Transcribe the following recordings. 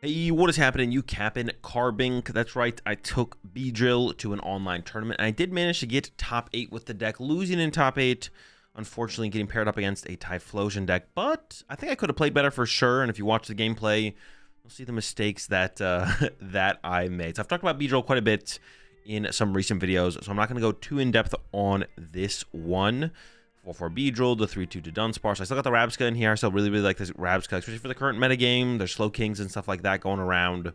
Hey, what is happening? You capping Carbink? That's right. I took Beedrill to an online tournament, and I did manage to get top 8 with the deck, losing in top 8. Unfortunately, getting paired up against a Typhlosion deck, but I think I could have played better for sure. And if you watch the gameplay, you'll see the mistakes that that I made. So I've talked about Beedrill quite a bit in some recent videos, so I'm not going to go too in depth on this one. 4-4 Beedrill, the 3-2 to Dunsparce. I still got the Rabsca in here. I still really like this Rabsca, especially for the current metagame. There's Slow Kings and stuff like that going around.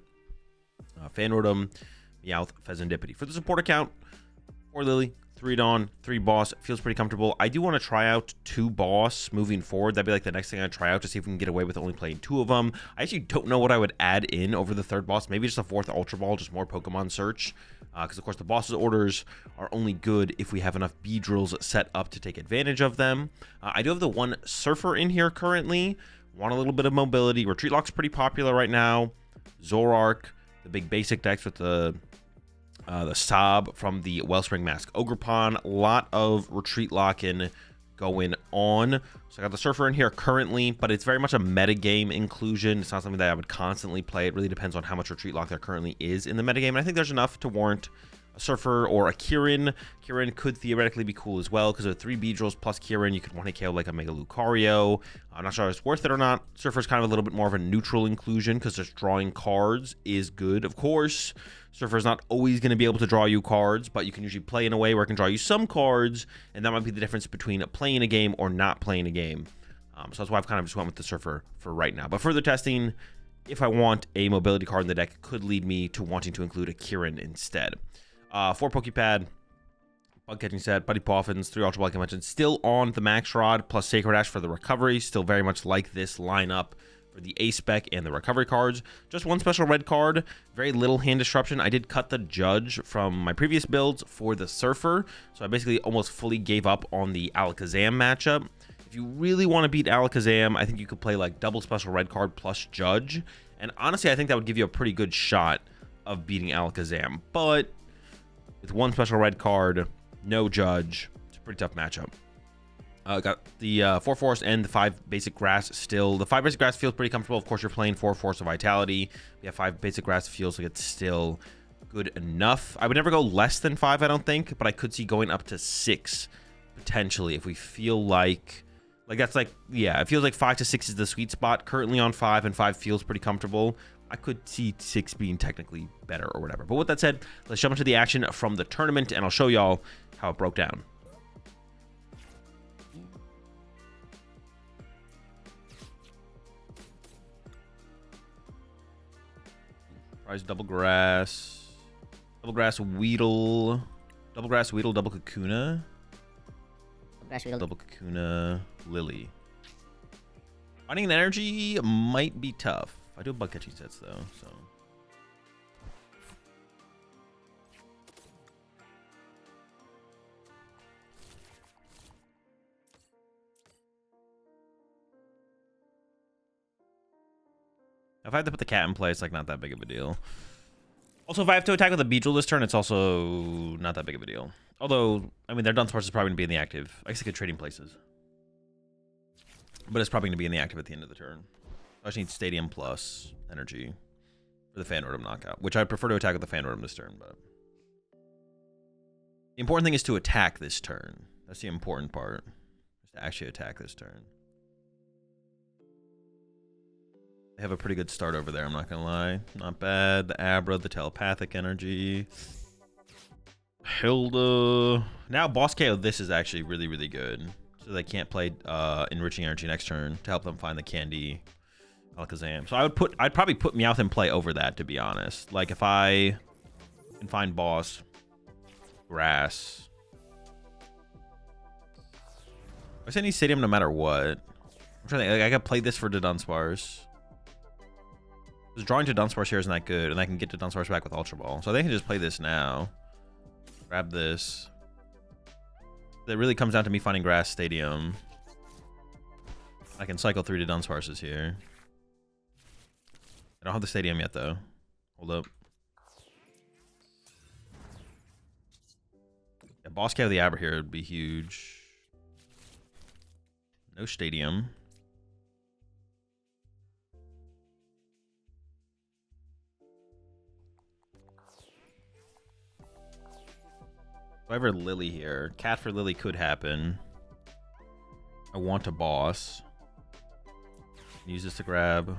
Fanrodom, Meowth, Pheasantipity. For the support account, 4 Lily, 3 Dawn, 3 Boss. Feels pretty comfortable. I do want to try out 2 Boss moving forward. That'd be like the next thing I'd try out to see if we can get away with only playing 2 of them. I actually don't know what I would add in over the 3rd Boss. Maybe just a 4th Ultra Ball, just more Pokemon search. Because, of course, the boss's orders are only good if we have enough Beedrills set up to take advantage of them. I do have the 1 Surfer in here currently. Want a little bit of mobility. Retreat Lock's pretty popular right now. Zoroark, the big basic decks with the Sob from the Wellspring Mask. Ogerpon, a lot of Retreat Lock-in going on. So I got the Surfer in here currently, but it's very much a metagame inclusion. It's not something that I would constantly play. It really depends on how much Retreat Lock there currently is in the metagame. And I think there's enough to warrant a Surfer or a Kieran. Kieran could theoretically be cool as well, because of 3 Beedrills plus Kieran, you could want to KO like a Mega Lucario. I'm not sure if it's worth it or not. Surfer's kind of a little bit more of a neutral inclusion, because just drawing cards is good. Of course, Surfer's not always going to be able to draw you cards, but you can usually play in a way where it can draw you some cards, and that might be the difference between playing a game or not playing a game. So that's why I've kind of just went with the Surfer for right now. But further testing, if I want a mobility card in the deck, could lead me to wanting to include a Kieran instead. 4 Pokepad, Bug Catching Set, Buddy Poffins, 3 Ultra Ball, like I mentioned, still on the Max Rod, plus Sacred Ash for the recovery. Still very much like this lineup for the A-Spec and the recovery cards. Just 1 special red card, very little hand disruption. I did cut the Judge from my previous builds for the Surfer, so I basically almost fully gave up on the Alakazam matchup. If you really want to beat Alakazam, I think you could play like double special red card plus Judge, and honestly I think that would give you a pretty good shot of beating Alakazam. But with 1 special red card, no Judge, it's a pretty tough matchup. Got the 4 Force and the 5 Basic Grass still. The 5 Basic Grass feels pretty comfortable. Of course, you're playing 4 Force of Vitality. Yeah, 5 Basic Grass feels like it's still good enough. I would never go less than 5, I don't think, but I could see going up to 6 potentially if we feel like that's like, yeah, it feels like 5 to 6 is the sweet spot. Currently on 5, and 5 feels pretty comfortable. I could see 6 being technically better or whatever. But with that said, let's jump into the action from the tournament, and I'll show y'all how it broke down. Prize Double Grass, Weedle, Double Kakuna, Double Kakuna, Lily. Finding an energy might be tough. I do have Bug Catching Sets though, so. If I have to put the cat in play, it's like not that big of a deal. Also, if I have to attack with a Beedrill this turn, it's also not that big of a deal. Although, I mean, their Dunsparce is probably going to be in the active. I guess I could trading places. But it's probably going to be in the active at the end of the turn. I just need Stadium plus energy for the Fanrodom knockout, which I'd prefer to attack with the Fanrodom this turn, but the important thing is to attack this turn. That's the important part, is to actually attack this turn. They have a pretty good start over there, I'm not gonna lie. Not bad. The Abra, the telepathic energy. Hilda. Now boss KO, this is actually really, really good. So they can't play enriching energy next turn to help them find the candy Alakazam. So I'd probably put Meowth in play over that, to be honest. Like if I can find boss, grass. I say any stadium no matter what. I'm trying to think, like, I could play this for the Dunsparce. Because drawing to Dunsparce here isn't that good, and I can get to Dunsparce back with Ultra Ball. So I think I can just play this now. Grab this. It really comes down to me finding Grass Stadium. I can cycle 3 to Dunsparces here. I don't have the Stadium yet, though. Hold up. Yeah, boss KO the Abra here would be huge. No Stadium. However, Lily here. Cat for Lily could happen. I want a boss. Use this to grab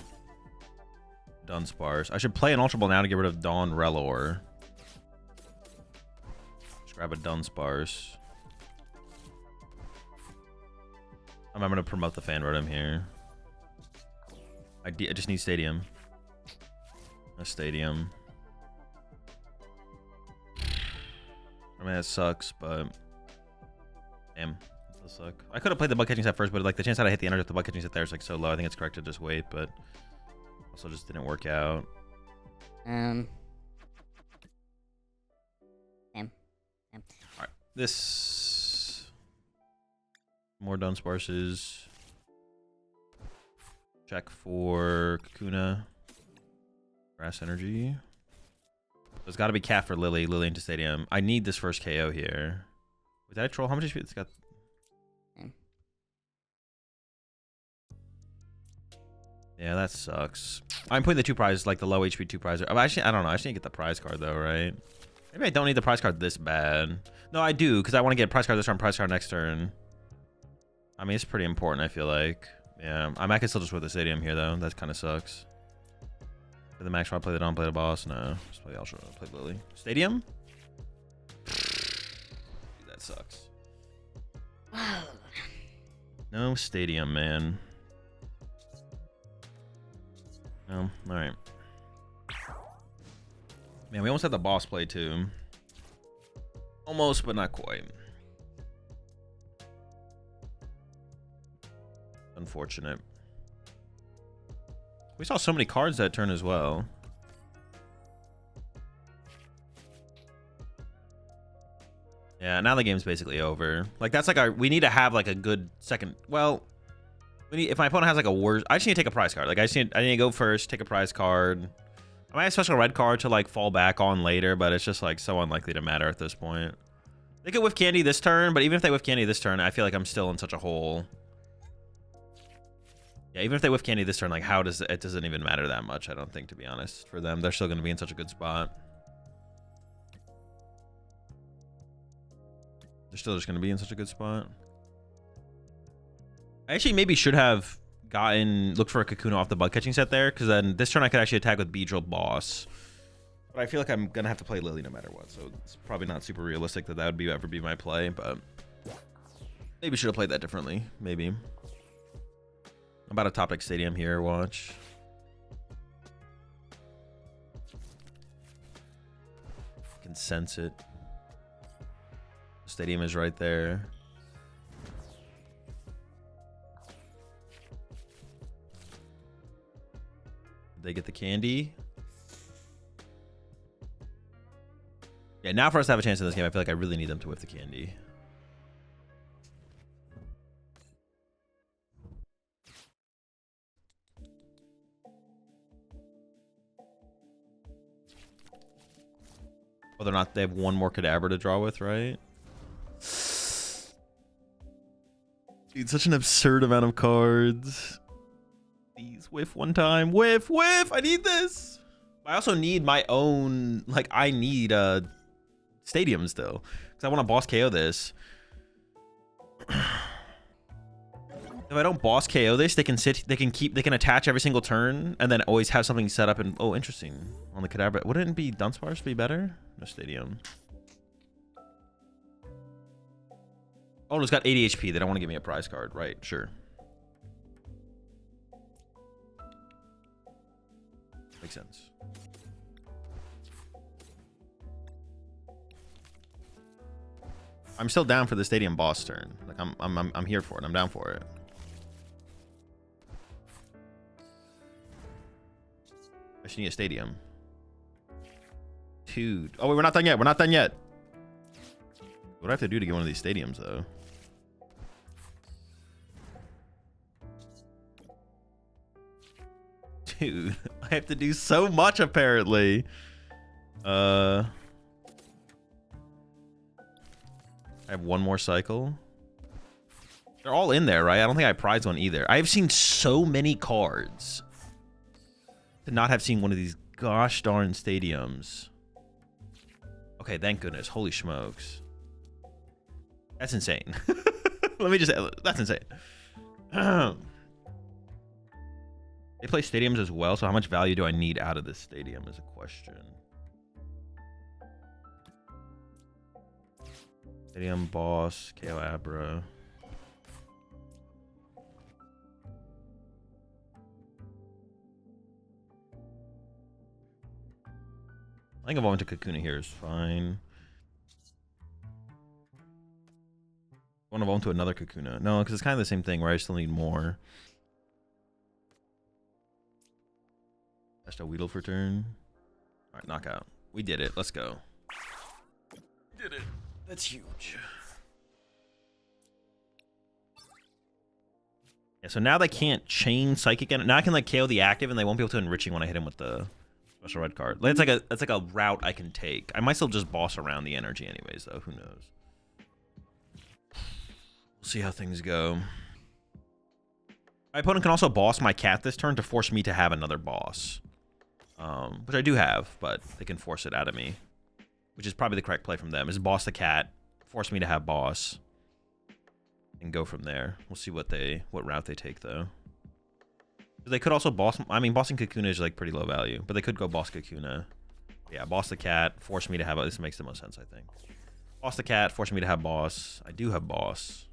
Dunsparce. I should play an Ultra Ball now to get rid of Dawn Relor. Just grab a Dunsparce. I'm going to promote the Fan Rotom here. I just need Stadium. A Stadium. I mean, that sucks, but... Damn. It does suck. I could have played the bug catching set first, but like the chance that I hit the energy with the bug catching set there is like so low. I think it's correct to just wait, but... Also just didn't work out. Damn. Alright. This... More Dunsparces. Check for Kakuna. Grass Energy. There's got to be Cat for Lily. Lily into Stadium. I need this first KO here. Was that a troll? How much HP it's got? Yeah, that sucks. I'm putting the 2 prizes, like the low HP 2 prize. Actually, I don't know. I just need to get the prize card though, right? Maybe I don't need the prize card this bad. No, I do, because I want to get a prize card this turn, prize card next turn. I mean, it's pretty important, I feel like. Yeah, I might still just with the Stadium here, though. That kind of sucks. Play the max rod, play the Dawn, play the boss. No, just play the Ultra, play Lily. Stadium? Dude, that sucks. No Stadium, man. No, alright. Man, we almost had the boss play, too. Almost, but not quite. Unfortunate. We saw so many cards that turn as well. Yeah, now the game's basically over. Like, that's like we need to have like a good second. Well, if my opponent has like a worse, I just need to take a prize card. Like, I need to go first, take a prize card. I might have a special red card to like fall back on later, but it's just like so unlikely to matter at this point. They could whiff candy this turn, but even if they whiff candy this turn, I feel like I'm still in such a hole. Yeah, even if they whiff candy this turn, like how does it doesn't even matter that much, I don't think, to be honest, for them. They're still going to be in such a good spot. They're still just going to be in such a good spot. I actually maybe should have looked for a Kakuna off the bug catching set there, because then this turn I could actually attack with Beedrill boss. But I feel like I'm going to have to play Lily no matter what, so it's probably not super realistic that would ever be my play, but maybe should have played that differently, maybe. I'm about to topic Stadium here, watch. I can sense it. Stadium is right there. They get the candy. Yeah, now for us to have a chance in this game, I feel like I really need them to whiff the candy. Whether or not they have one more Kadabra to draw with, right? Dude, such an absurd amount of cards. Please, whiff one time. Whiff, whiff! I need this! I also need my own... Like, I need a Stadium still. Because I want to boss KO this. If I don't boss KO this, they can attach every single turn and then always have something set up and oh, interesting. On the Kadabra. Wouldn't it be Dunsparce be better? No Stadium. Oh, it's got 80 HP. They don't want to give me a prize card. Right, sure. Makes sense. I'm still down for the Stadium boss turn. Like I'm here for it. I'm down for it. I should need a Stadium. Dude. Oh, wait, we're not done yet. We're not done yet. What do I have to do to get one of these Stadiums, though? Dude, I have to do so much, apparently. I have one more cycle. They're all in there, right? I don't think I prized one either. I have seen so many cards to not have seen one of these gosh darn Stadiums. Okay, thank goodness. Holy smokes. That's insane. Let me just say, that's insane. They play stadiums as well, so how much value do I need out of this stadium is a question. Stadium, boss, KO Abra. I think evolving to Kakuna here is fine. I want to evolve to another Kakuna. No, because it's kind of the same thing where I still need more. Just a Weedle for turn. All right, knockout. We did it. Let's go. Did it. That's huge. Yeah, so now they can't chain Psychic. Now I can like KO the active, and they won't be able to enriching when I hit him with the special red card. It's like a route I can take. I might still just boss around the energy anyways, though. Who knows? We'll see how things go. My opponent can also boss my cat this turn to force me to have another boss. Which I do have, but they can force it out of me. Which is probably the correct play from them, is boss the cat, force me to have boss, and go from there. We'll see what route they take, though. They could also boss... I mean, bossing Kakuna is, like, pretty low value, but they could go boss Kakuna. Yeah, boss the cat, force me to have... This makes the most sense, I think. Boss the cat, force me to have boss. I do have boss.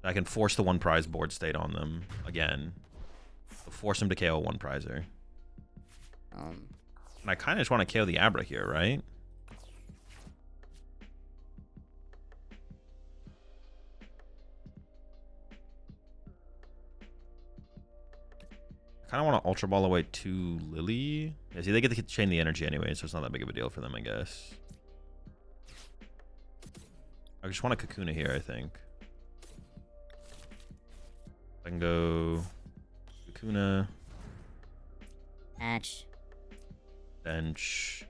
I can force the one prize board state on them again. So force them to KO one prizer. And I kind of just want to KO the Abra here, right? I kind of want to Ultra Ball away to Lily. Yeah, see, they get to chain the energy anyway, so it's not that big of a deal for them, I guess. I just want a Kakuna here, I think. I can go Kakuna. Match. Bench.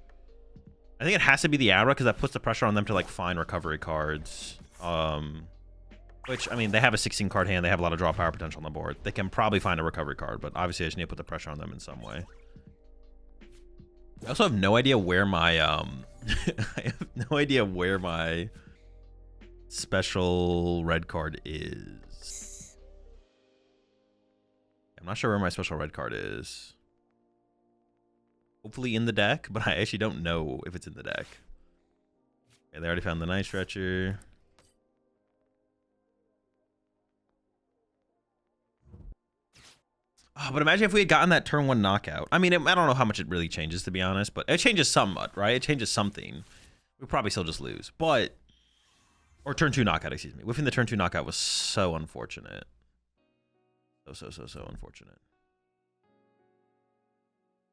I think it has to be the Abra because that puts the pressure on them to like find recovery cards. Which, I mean, they have a 16 card hand. They have a lot of draw power potential on the board. They can probably find a recovery card, but obviously I just need to put the pressure on them in some way. I also have no idea where my I have no idea where my special red card is. I'm not sure where my special red card is. Hopefully in the deck, but I actually don't know if it's in the deck. Okay, they already found the Night Stretcher. Oh, but imagine if we had gotten that turn 1 knockout. I mean, I don't know how much it really changes, to be honest, but it changes somewhat, right? It changes something. We'd probably still just lose, but... Or turn 2 knockout, excuse me. Whiffing the turn 2 knockout was so unfortunate. So unfortunate.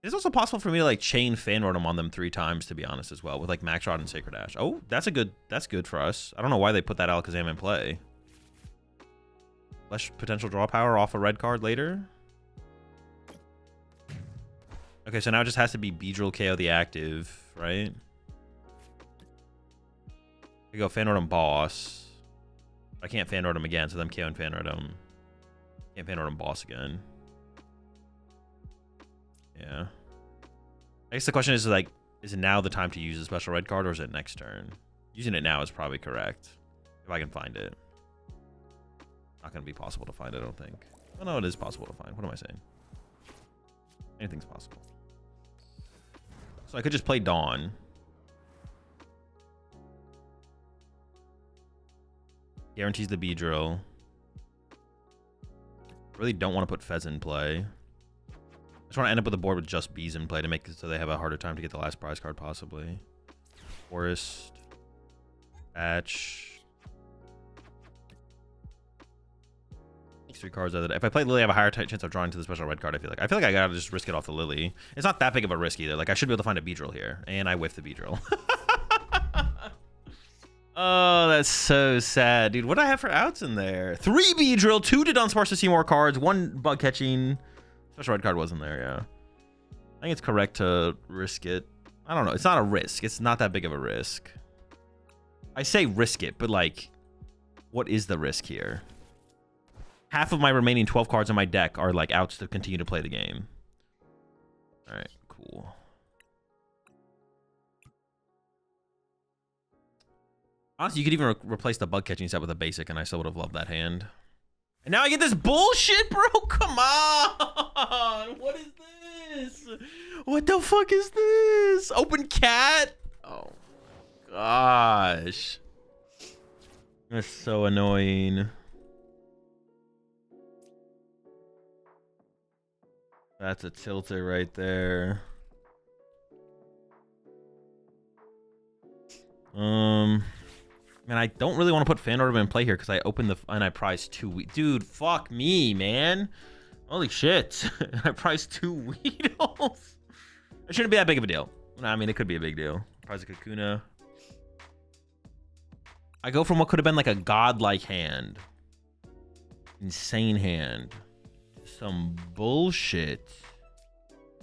It's also possible for me to like chain Fan Rotom on them 3 times, to be honest, as well, with like Max Rod and Sacred Ash. Oh, that's good for us. I don't know why they put that Alakazam in play. Less potential draw power off a red card later. Okay, so now it just has to be Beedrill KO the active, right? We go Fan Rotom boss. I can't Fan Rotom again, so them KO and Fan Rotom. Can't Fan Rotom boss again. Yeah. I guess the question is like, is it now the time to use a special red card or is it next turn? Using it now is probably correct. If I can find it. Not going to be possible to find, I don't think. Oh no, it is possible to find. What am I saying? Anything's possible. So I could just play Dawn. Guarantees the Beedrill. Really don't want to put Fez in play. I just want to end up with a board with just bees in play to make it so they have a harder time to get the last prize card, possibly. Forest. Batch. These 3 cards. If I play Lily, I have a higher chance of drawing to the special red card, I feel like. I feel like I gotta just risk it off the Lily. It's not that big of a risk either. Like, I should be able to find a Beedrill here. And I whiff the Beedrill. Oh, that's so sad. Dude, what do I have for outs in there? 3 Beedrill, 2 to Dunsparce to see more cards, 1 bug catching. Special red card wasn't there, yeah. I think it's correct to risk it. I don't know. It's not a risk. It's not that big of a risk. I say risk it, but like, what is the risk here? Half of my remaining 12 cards in my deck are like outs to continue to play the game. All right, cool. Honestly, you could even replace the bug catching set with a basic, and I still would have loved that hand. And now I get this bullshit, bro. Come on. What is this? What the fuck is this? Open cat? Oh my gosh. That's so annoying. That's a tilter right there. Man, I don't really want to put fan order in play here because I opened the and I priced 2 Weedles. Dude, fuck me, man. Holy shit. I priced 2 Weedles. It shouldn't be that big of a deal. I mean, it could be a big deal. Prize a Kakuna. I go from what could have been like a godlike hand. Insane hand. Some bullshit.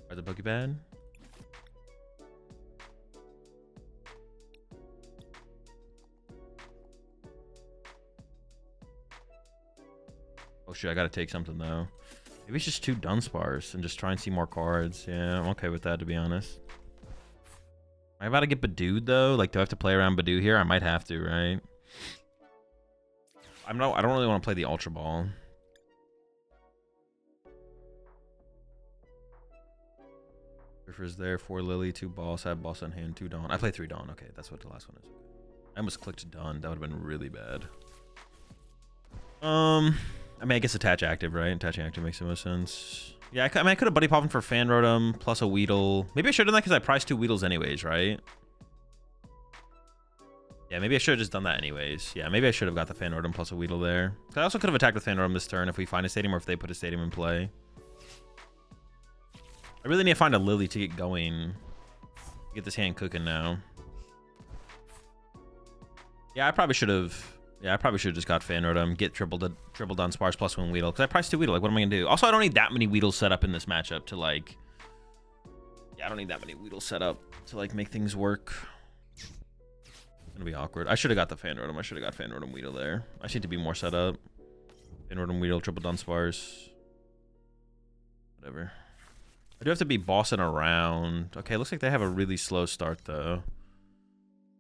Are the Pokebad? Oh shit, I gotta take something though. Maybe it's just 2 Dunsparce and just try and see more cards. Yeah, I'm okay with that, to be honest. Am I about to get Badooed though? Like, do I have to play around Badoo here? I might have to, right? I don't really want to play the Ultra Ball. Surfer's there, 4 Lily, 2 Boss, I have Boss on hand, 2 Dawn. I play 3 Dawn. Okay, that's what the last one is. I almost clicked Dawn. That would have been really bad. I mean, I guess attach active, right? Attaching active makes the most sense. Yeah, I mean, I could have buddy popped him for Fan Rotom plus a Weedle. Maybe I should have done that because I priced 2 Weedles anyways, right? Yeah, maybe I should have just done that anyways. Yeah, maybe I should have got the Fan Rotom plus a Weedle there. I also could have attacked with Fan Rotom this turn if we find a stadium or if they put a stadium in play. I really need to find a Lily to get going. Get this hand cooking now. Yeah, I probably should have. Yeah, I probably should have just got Fan Rotom, get triple Dunsparce plus 1 Weedle. Because I priced 2 Weedle. Like, what am I going to do? Also, I don't need that many Weedles set up in this matchup to, like... Yeah, I don't need that many Weedles set up to, like, make things work. It's going to be awkward. I should have got the Fan Rotom. I should have got Fan Rotom Weedle there. I just need to be more set up. Fan Rotom Weedle, triple Dunsparce. Whatever. I do have to be bossing around. Okay, looks like they have a really slow start, though.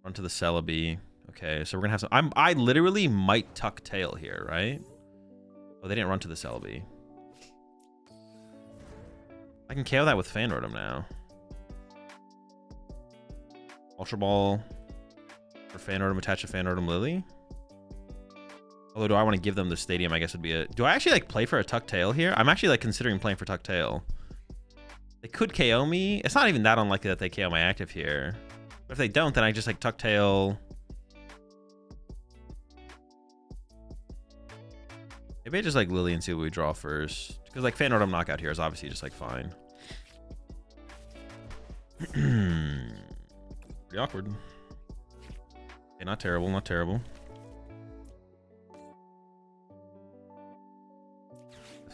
Run to the Celebi. Okay, so we're gonna have some. I literally might tuck tail here, right? Oh, they didn't run to the Celebi. I can KO that with Fan Rotom now. Ultra Ball for Fan Rotom, attach to Fan Rotom Lily. Although, do I want to give them the stadium? I guess would be a. Do I actually like play for a tuck tail here? I'm actually like considering playing for tuck tail. They could KO me. It's not even that unlikely that they KO my active here. But if they don't, then I just like tuck tail. Maybe I just like Lily and see what we draw first. Because like Fan Rotom knockout here is obviously just like fine. Pretty awkward. Okay, not terrible, not terrible.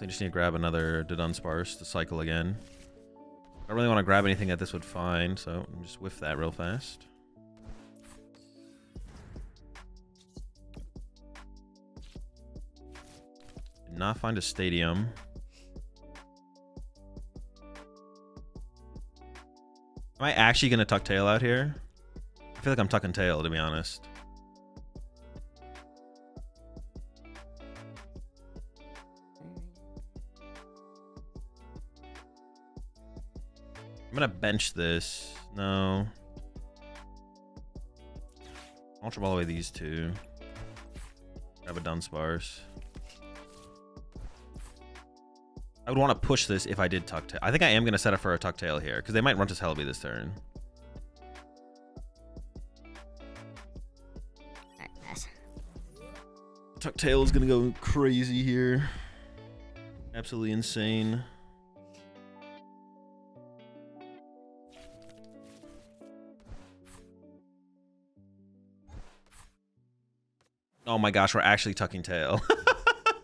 I just need to grab another Dunsparce to cycle again. I don't really want to grab anything that this would find, so I'm just whiff that real fast. Did not find a stadium. Am I actually going to tuck tail out here? I feel like I'm tucking tail, to be honest. I'm gonna bench this. No. Ultra Ball away these 2. Grab a Dunsparce. I would want to push this if I did tuck tail. I think I am gonna set up for a tuck tail here because they might run to Celebi this turn. Tuck tail is gonna go crazy here. Absolutely insane. Oh my gosh, we're actually tucking tail.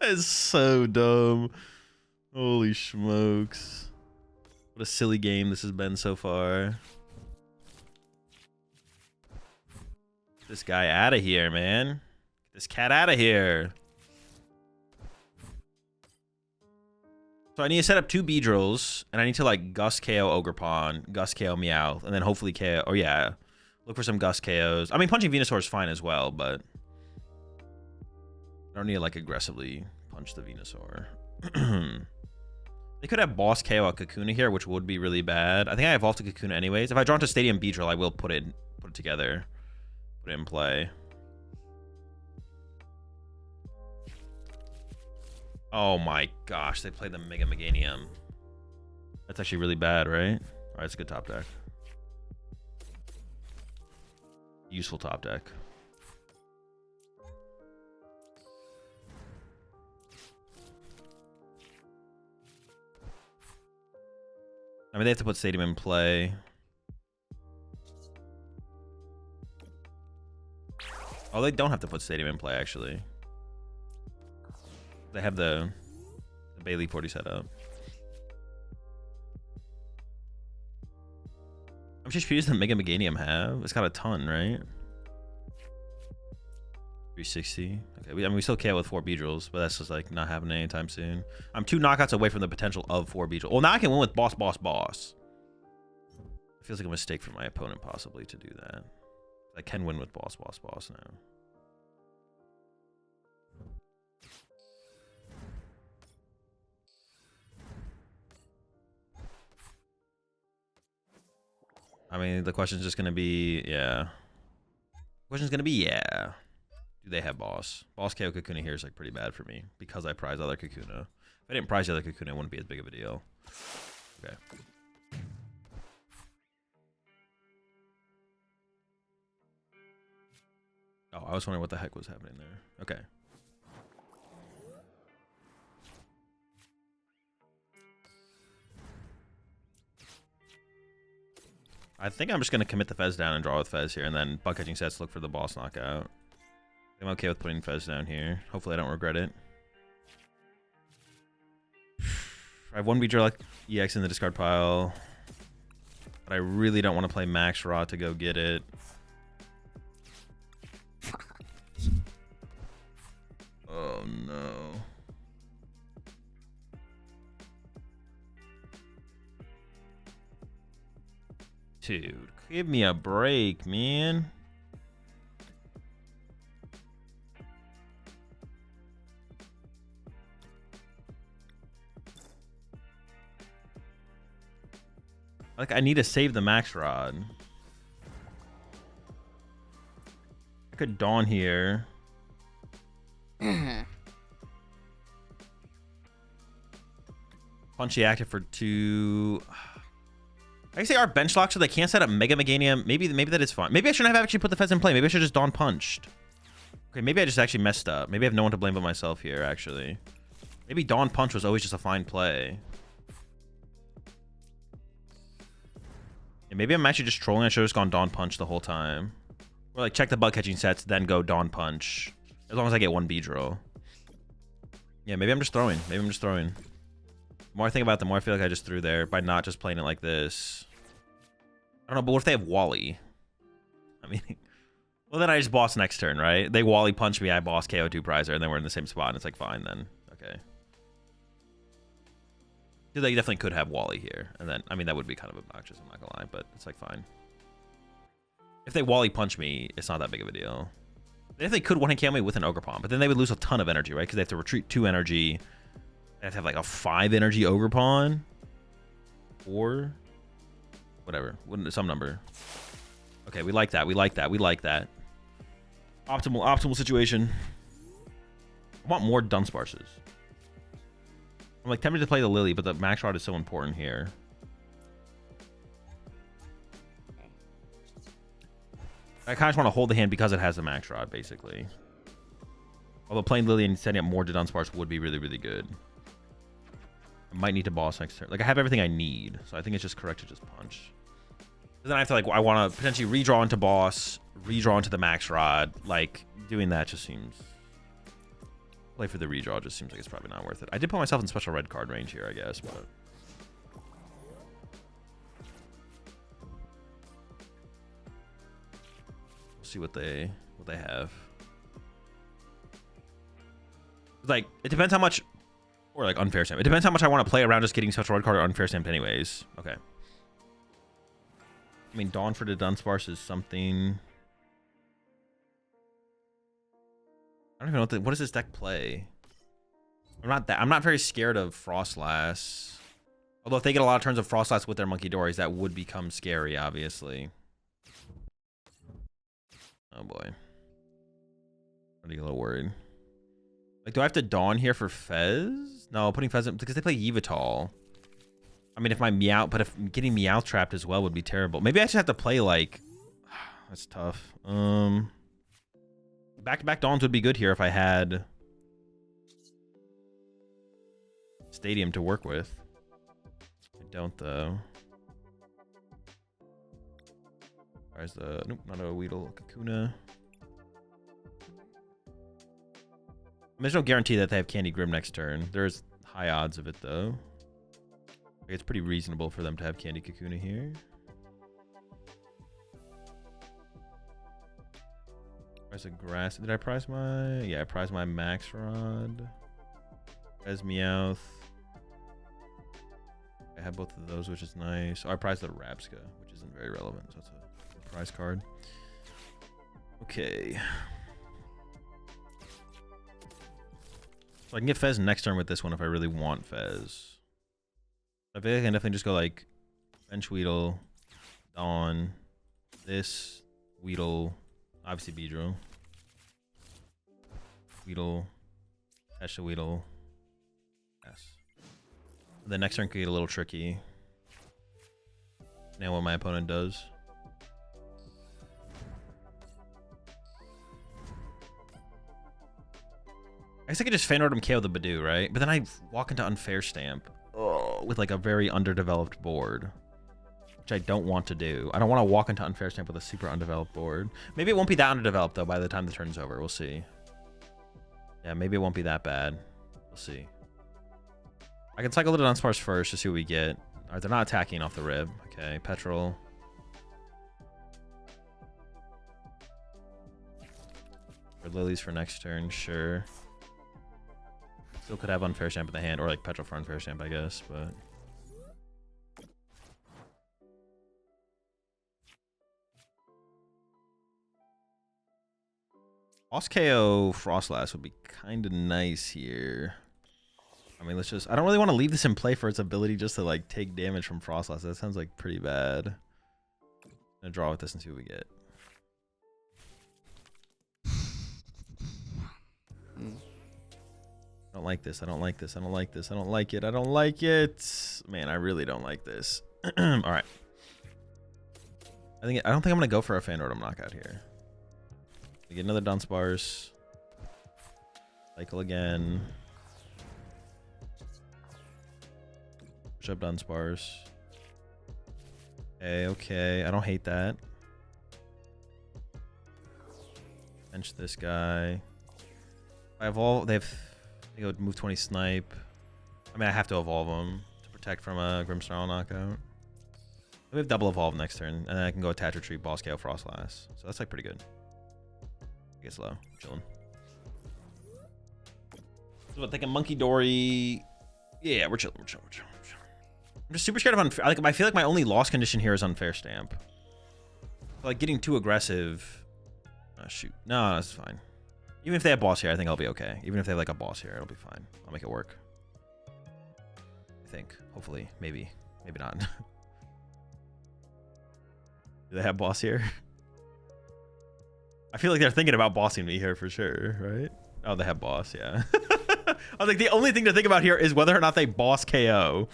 It's so dumb. Holy smokes. What a silly game this has been so far. Get this guy out of here, man. Get this cat out of here. So I need to set up 2 Beedrills, and I need to like Gust KO Ogerpon, Gust KO Meowth, and then hopefully KO, or yeah, Look for some Gust KOs. I mean, punching Venusaur is fine as well, but I don't need to like aggressively punch the Venusaur. They could have boss KO a Kakuna here, which would be really bad. I think I evolved to Kakuna anyways. If I draw into Stadium Beedrill, I will put it together, put it in play. Oh my gosh, they played the Mega Meganium. That's actually really bad, right? All right, it's a good top deck. Useful top deck. I mean, they have to put Stadium in play. Oh, they don't have to put Stadium in play, actually. They have the Bailey 40 set up. How much HP does the Mega Meganium have? It's got a ton, right? 360. Okay, I mean, we still KO with 4 Beedrills, but that's just like not happening anytime soon. I'm 2 knockouts away from the potential of 4 Beedrill. Well, now I can win with boss. It feels like a mistake for my opponent possibly to do that. I can win with boss now. I mean, the question's just gonna be, yeah. The question's gonna be, yeah. Do they have boss? Boss KO Kakuna here is like pretty bad for me because I prize other Kakuna. If I didn't prize the other Kakuna, it wouldn't be as big of a deal. Okay. Oh, I was wondering what the heck was happening there. Okay. I think I'm just going to commit the Fez down and draw with Fez here, and then bug catching sets, look for the boss knockout. I'm okay with putting Fez down here. Hopefully I don't regret it. I have 1 Beedrill EX in the discard pile, but I really don't want to play Max Raw to go get it. Oh no. Dude, give me a break, man. Like, I need to save the Max Rod. I could Dawn here. Punchy active for 2. I can say our bench lock so they can't set up Mega Meganium. Maybe that is fine. Maybe I shouldn't have actually put the Fez in play. Maybe I should just Dawn punched. Okay, maybe I just actually messed up. Maybe I have no one to blame but myself here, actually. Maybe Dawn punch was always just a fine play. Yeah, maybe I'm actually just trolling. I should have just gone Dawn punch the whole time. Or like check the bug catching sets, then go Dawn punch. As long as I get 1 Beedrill. Yeah, maybe I'm just throwing. The more I think about it, the more I feel like I just threw there by not just playing it like this. I don't know, but what if they have Wally? I mean, well, then I just boss next turn, right? They Wally punch me, I boss KO 2 Prizer, and then we're in the same spot, and it's like, fine then. Okay. Because they definitely could have Wally here. And then, I mean, that would be kind of obnoxious, I'm not gonna lie, but it's like, fine. If they Wally punch me, it's not that big of a deal. If they could one-hit KO me with an Ogerpon, but then they would lose a ton of energy, right? Because they have to retreat 2 energy. They have to have like a 5 energy Ogerpon. Or whatever. Some number. Okay, we like that. Optimal situation. I want more Dunsparces. I'm like tempted to play the Lily, but the Max Rod is so important here. I kind of just want to hold the hand because it has the Max Rod, basically. Although playing Lily and setting up more to Dunsparce would be really, really good. I might need to boss next turn. Like, I have everything I need, so I think it's just correct to just punch. But then I have to, like, I want to potentially redraw into boss, redraw into the Max Rod. Like, doing that just seems... Play for the redraw just seems like it's probably not worth it. I did put myself in special red card range here, I guess, but... We'll see what they have. Like, it depends how much... Or like unfair stamp. It depends how much I want to play around just getting special red card or unfair stamp anyways. Okay. I mean, Dawn for the Dunsparce is something. I don't even know what does this deck play. I'm not very scared of Frostlass. Although if they get a lot of turns of Frostlass with their Monkey Dories, that would become scary, obviously. Oh boy. I'm getting a little worried. Like, do I have to Dawn here for Fez? No, putting Fez in because they play Yveltal. I mean, if my Meow, but if getting Meow trapped as well would be terrible. Maybe I just have to play like. That's tough. Back-to-back Dawns would be good here if I had Stadium to work with. I don't though. Where's the nope, not a Weedle, Kakuna. There's no guarantee that they have Candy Grim next turn. There's high odds of it though. It's pretty reasonable for them to have Candy Kakuna here. Price of grass. Did I price my? Yeah, I priced my Max Rod. As Meowth. I have both of those, which is nice. Oh, I priced the Rabska, which isn't very relevant, so it's a prize card. Okay. So I can get Fez next turn with this one if I really want Fez. I feel like I can definitely just go like Bench Weedle, Dawn, this, Weedle, obviously Beedrill, Weedle, Hesha Weedle, yes. The next turn could get a little tricky. Now what my opponent does. I guess I could just fan him KO the Badoo, right? But then I walk into Unfair Stamp with like a very underdeveloped board, which I don't want to do. I don't want to walk into Unfair Stamp with a super undeveloped board. Maybe it won't be that underdeveloped though by the time the turn's over. We'll see. Yeah, maybe it won't be that bad. We'll see. I can cycle the Dunsparce first to see what we get. All right, they're not attacking off the rib. Okay, Petrol. Or Lilies for next turn, sure. Still could have Unfair Stamp in the hand, or like Petrol for Unfair Stamp, I guess, but. Boss KO Frostlass would be kind of nice here. I mean, let's just. I don't really want to leave this in play for its ability just to like take damage from Frostlass. That sounds like pretty bad. I'm gonna draw with this and see what we get. I don't like this. I don't like this. I don't like this. I don't like it. I don't like it. Man, I really don't like this. All right. I don't think I'm gonna go for a Fanrodom knockout here. We get another Dunsparce. Cycle again. Push up Dunsparce. Okay, okay. I don't hate that. Bench this guy. I evolve. They go move 20 snipe. I mean, I have to evolve them to protect from a Grimmsnarl knockout. We have double evolve next turn, and then I can go attach retreat, boss KO Frostlass. So that's like pretty good. I guess low, chilling. So I'm thinking Monkey Dory. Yeah, we're chilling. We're chilling. We're chilling. I'm just super scared of unfair. Like, I feel like my only loss condition here is Unfair Stamp. Like getting too aggressive. Oh, shoot. No, that's fine. Even if they have boss here, I think I'll be okay. Even if they have like a boss here, it'll be fine. I'll make it work. I think. Hopefully. Maybe. Maybe not. Do they have boss here? I feel like they're thinking about bossing me here for sure, right? Oh, they have boss, yeah. I was like, the only thing to think about here is whether or not they boss KO.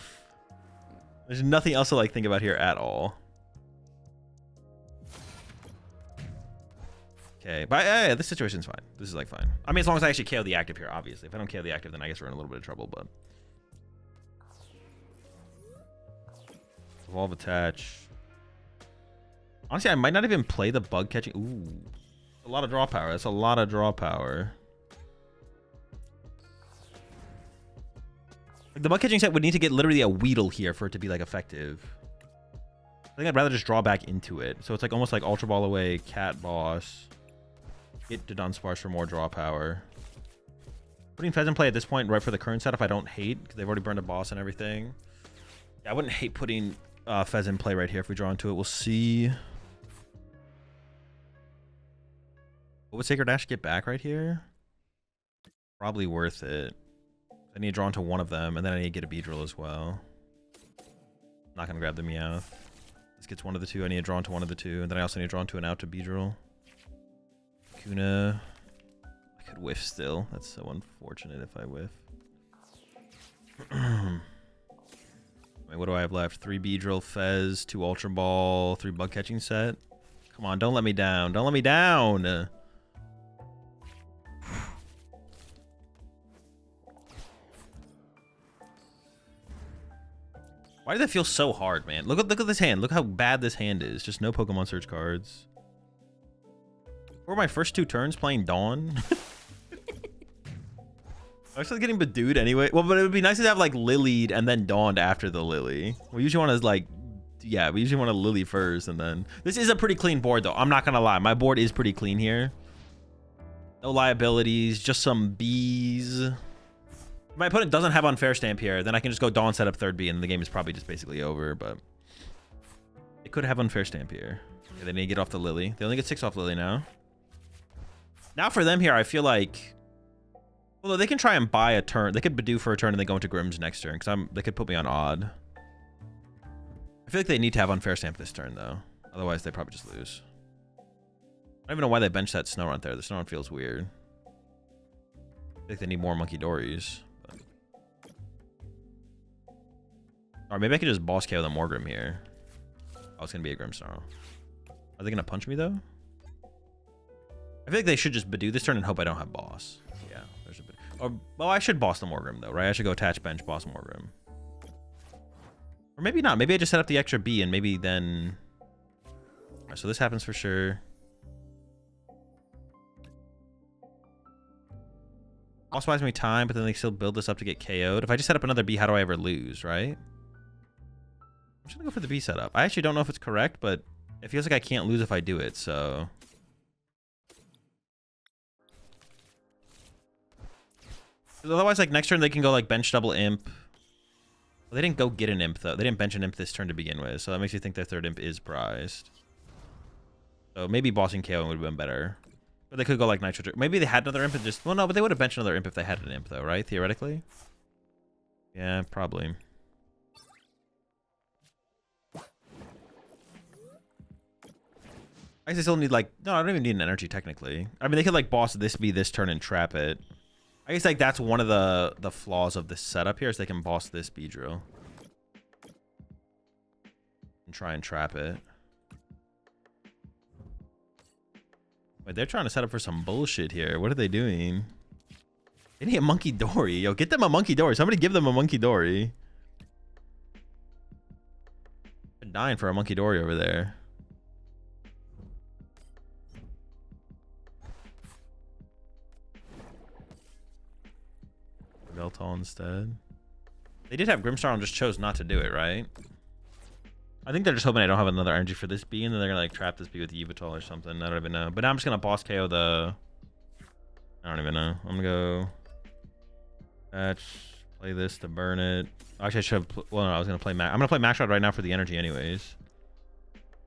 There's nothing else to like think about here at all. Okay, but this situation's fine. This is like fine. I mean, as long as I actually KO the active here, obviously. If I don't KO the active, then I guess we're in a little bit of trouble, but. Evolve attach. Honestly, I might not even play the bug catching. Ooh. A lot of draw power. That's a lot of draw power. Like, the bug catching set would need to get literally a Weedle here for it to be like effective. I think I'd rather just draw back into it. So it's like almost like Ultra Ball away, Cat Boss. Get to Dunsparce for more draw power. Putting Fez in play at this point, right for the current setup, I don't hate, because they've already burned a boss and everything. Yeah, I wouldn't hate putting Fez in play right here. If we draw into it, we'll see. What would Sacred Ash get back right here? Probably worth it. I need to draw into one of them, and then I need to get a Beedrill as well. Not gonna grab the Meowth. This gets one of the two. I need to draw into one of the two, and then I also need to draw into an out to Beedrill. Kuna. I could whiff still. That's so unfortunate if I whiff. Wait, what do I have left? 3 Beedrill, Fez, 2 Ultra Ball, 3 Bug Catching set. Come on, don't let me down. Don't let me down. Why does that feel so hard, man? Look at this hand. Look how bad this hand is. Just no Pokemon Search cards. For my first 2 turns playing Dawn. I'm actually getting Bedewed anyway. Well, but it would be nice to have like Lilied and then Dawned after the Lily. We usually want to like, yeah, we usually want to Lily first and then. This is a pretty clean board though. I'm not gonna lie. My board is pretty clean here. No liabilities, just some Bs. If my opponent doesn't have Unfair Stamp here, then I can just go Dawn, set up 3rd B, and the game is probably just basically over, but they could have Unfair Stamp here. Okay, they need to get off the Lily. They only get 6 off Lily now. Now for them here, I feel like, although they can try and buy a turn. They could Bedew for a turn and then go into Grimm's next turn, because they could put me on odd. I feel like they need to have Unfair Stamp this turn, though. Otherwise, they probably just lose. I don't even know why they benched that Snorunt there. The Snorunt feels weird. I think they need more Monkey Dories. Or maybe I could just boss KO the Morgrim here. Oh, it's going to be a Grimmsnarl. Are they going to punch me, though? I feel like they should just Bedew this turn and hope I don't have boss. Yeah, there's a bit. Or, well, I should boss the Morgrim, though, right? I should go attach bench, boss Morgrim. Or maybe not. Maybe I just set up the extra B and maybe then... Alright, so this happens for sure. Boss buys me time, but then they still build this up to get KO'd. If I just set up another B, how do I ever lose, right? I'm just gonna go for the B setup. I actually don't know if it's correct, but it feels like I can't lose if I do it, so... Otherwise, like, next turn they can go, like, bench double Imp. Well, they didn't go get an Imp, though. They didn't bench an Imp this turn to begin with, so that makes you think their 3rd Imp is prized. So maybe bossing KO would have been better. But they could go, like, Nitro... Maybe they had another Imp and just... Well, no, but they would have benched another Imp if they had an Imp, though, right? Theoretically? Yeah, probably. I guess I still need, like... No, I don't even need an energy, technically. I mean, they could, like, boss this B this turn and trap it. I guess, like, that's one of the flaws of this setup here, is they can boss this Beedrill. And try and trap it. Wait, they're trying to set up for some bullshit here. What are they doing? They need a Monkey Dory. Yo, get them a Monkey Dory. Somebody give them a Monkey Dory. They're dying for a Monkey Dory over there. Veltal instead. They did have Grimmsnarl and just chose not to do it, right? I think they're just hoping I don't have another energy for this B, and then they're gonna like trap this B with Yveltal or something. I don't even know. But now I'm just gonna boss KO the... I don't even know. I'm gonna go... Fetch. Play this to burn it. Actually, I should have... Well, no, I was gonna play I'm gonna play Max Rod right now for the energy anyways.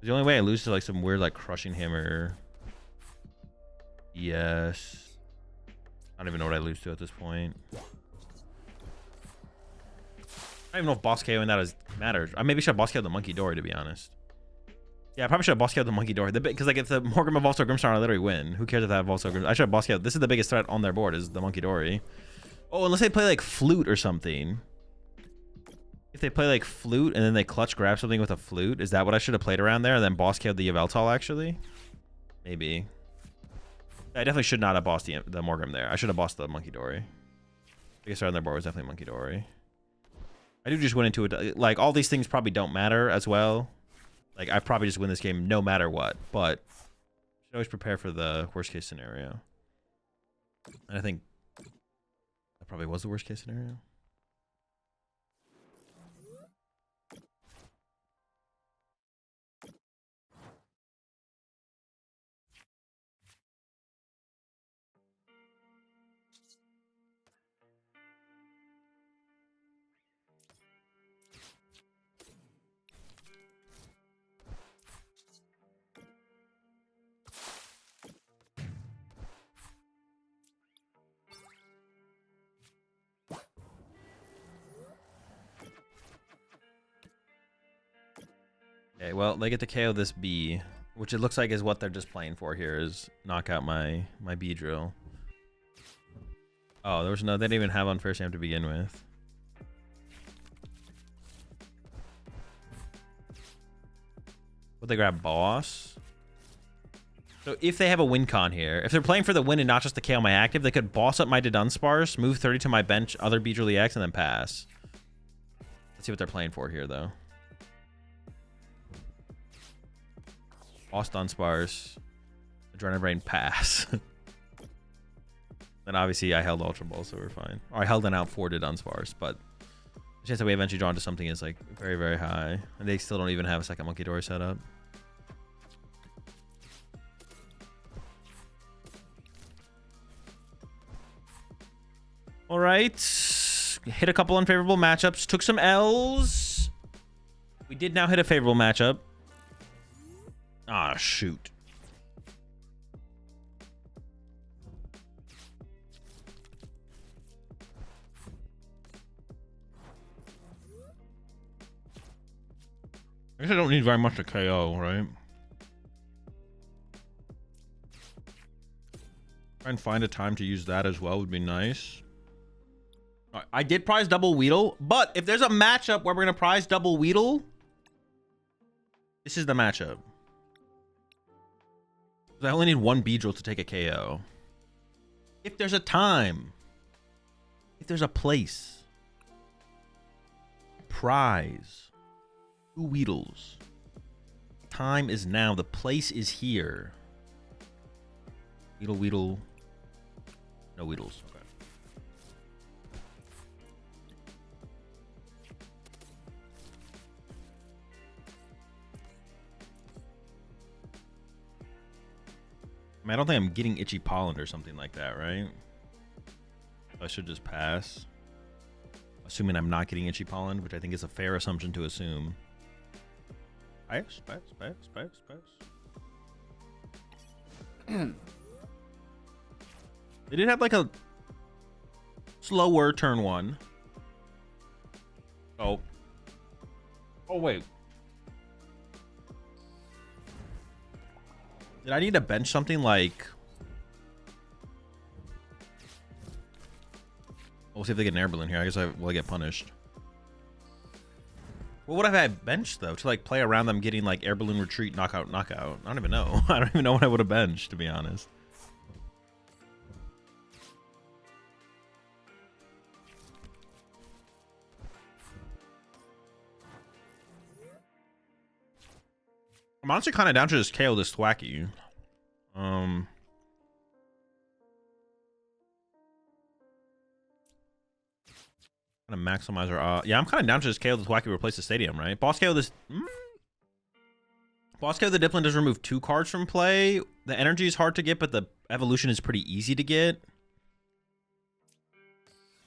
The only way I lose is like some weird like Crushing Hammer. Yes. I don't even know what I lose to at this point. I don't even know if boss KOing that matters. I maybe should have boss KO'd the Monkey Dory, to be honest. Yeah, I probably should have boss KO'd the Monkey Dory. Because like if the Morgrim evolves to a Grimmsnarl, I literally win. Who cares if that evolves to a Grimmsnarl? I should have boss KO'd. This is the biggest threat on their board, is the Monkey Dory. Oh, unless they play like Flute or something. If they play like Flute and then they clutch grab something with a Flute, is that what I should have played around there? And then boss KO'd the Yveltal, actually? Maybe. I definitely should not have bossed the Morgrim there. I should have bossed the Monkey Dory. Biggest threat on their board was definitely Monkey Dory. I do just went into it. Like, all these things probably don't matter as well. Like, I probably just win this game no matter what. But should always prepare for the worst case scenario. And I think that probably was the worst case scenario. Okay, well, they get to KO this B, which it looks like is what they're just playing for here, is knock out my Beedrill. Oh, there was no, they didn't even have unfair stamp to begin with. Would they grab boss? So if they have a win con here, if they're playing for the win and not just to KO my active, they could boss up my Dunsparce, move 30 to my bench, other Beedrill EX, and then pass. Let's see what they're playing for here, though. Boss Dunsparce, Adrenaline Brain, pass. Then obviously I held Ultra Ball, so we're fine. Or I held an out 4 to Dunsparce, but the chance that we eventually draw into something is like very, very high. And they still don't even have a second Monkey Door set up. All right, hit a couple unfavorable matchups, took some L's. We did now hit a favorable matchup. Ah, shoot. I guess I don't need very much to KO, right? Try and find a time to use that as well would be nice. I did prize double Weedle, but if there's a matchup where we're going to prize double Weedle, this is the matchup. I only need one Beedrill to take a KO. If there's a time, if there's a place, prize, 2 Weedles. Time is now. The place is here. Weedle, Weedle. No Weedles. Okay. I mean, I don't think I'm getting Itchy Pollen or something like that, right? I should just pass. Assuming I'm not getting Itchy Pollen, which I think is a fair assumption to assume. Pass. They did have like a slower turn 1. Oh. Oh, wait. Did I need to bench something like... We'll see if they get an air balloon here. I guess I will get punished. What would I have benched, though? To, like, play around them getting, like, air balloon retreat, knockout, knockout. I don't even know. I don't even know what I would have benched, to be honest. I'm honestly kind of down to just KO this Thwacky. Kind of maximize our... yeah, I'm kind of down to just KO this Thwacky, replace the stadium, right? Boss KO this... Boss KO the Dipplin does remove 2 cards from play. The energy is hard to get, but the evolution is pretty easy to get.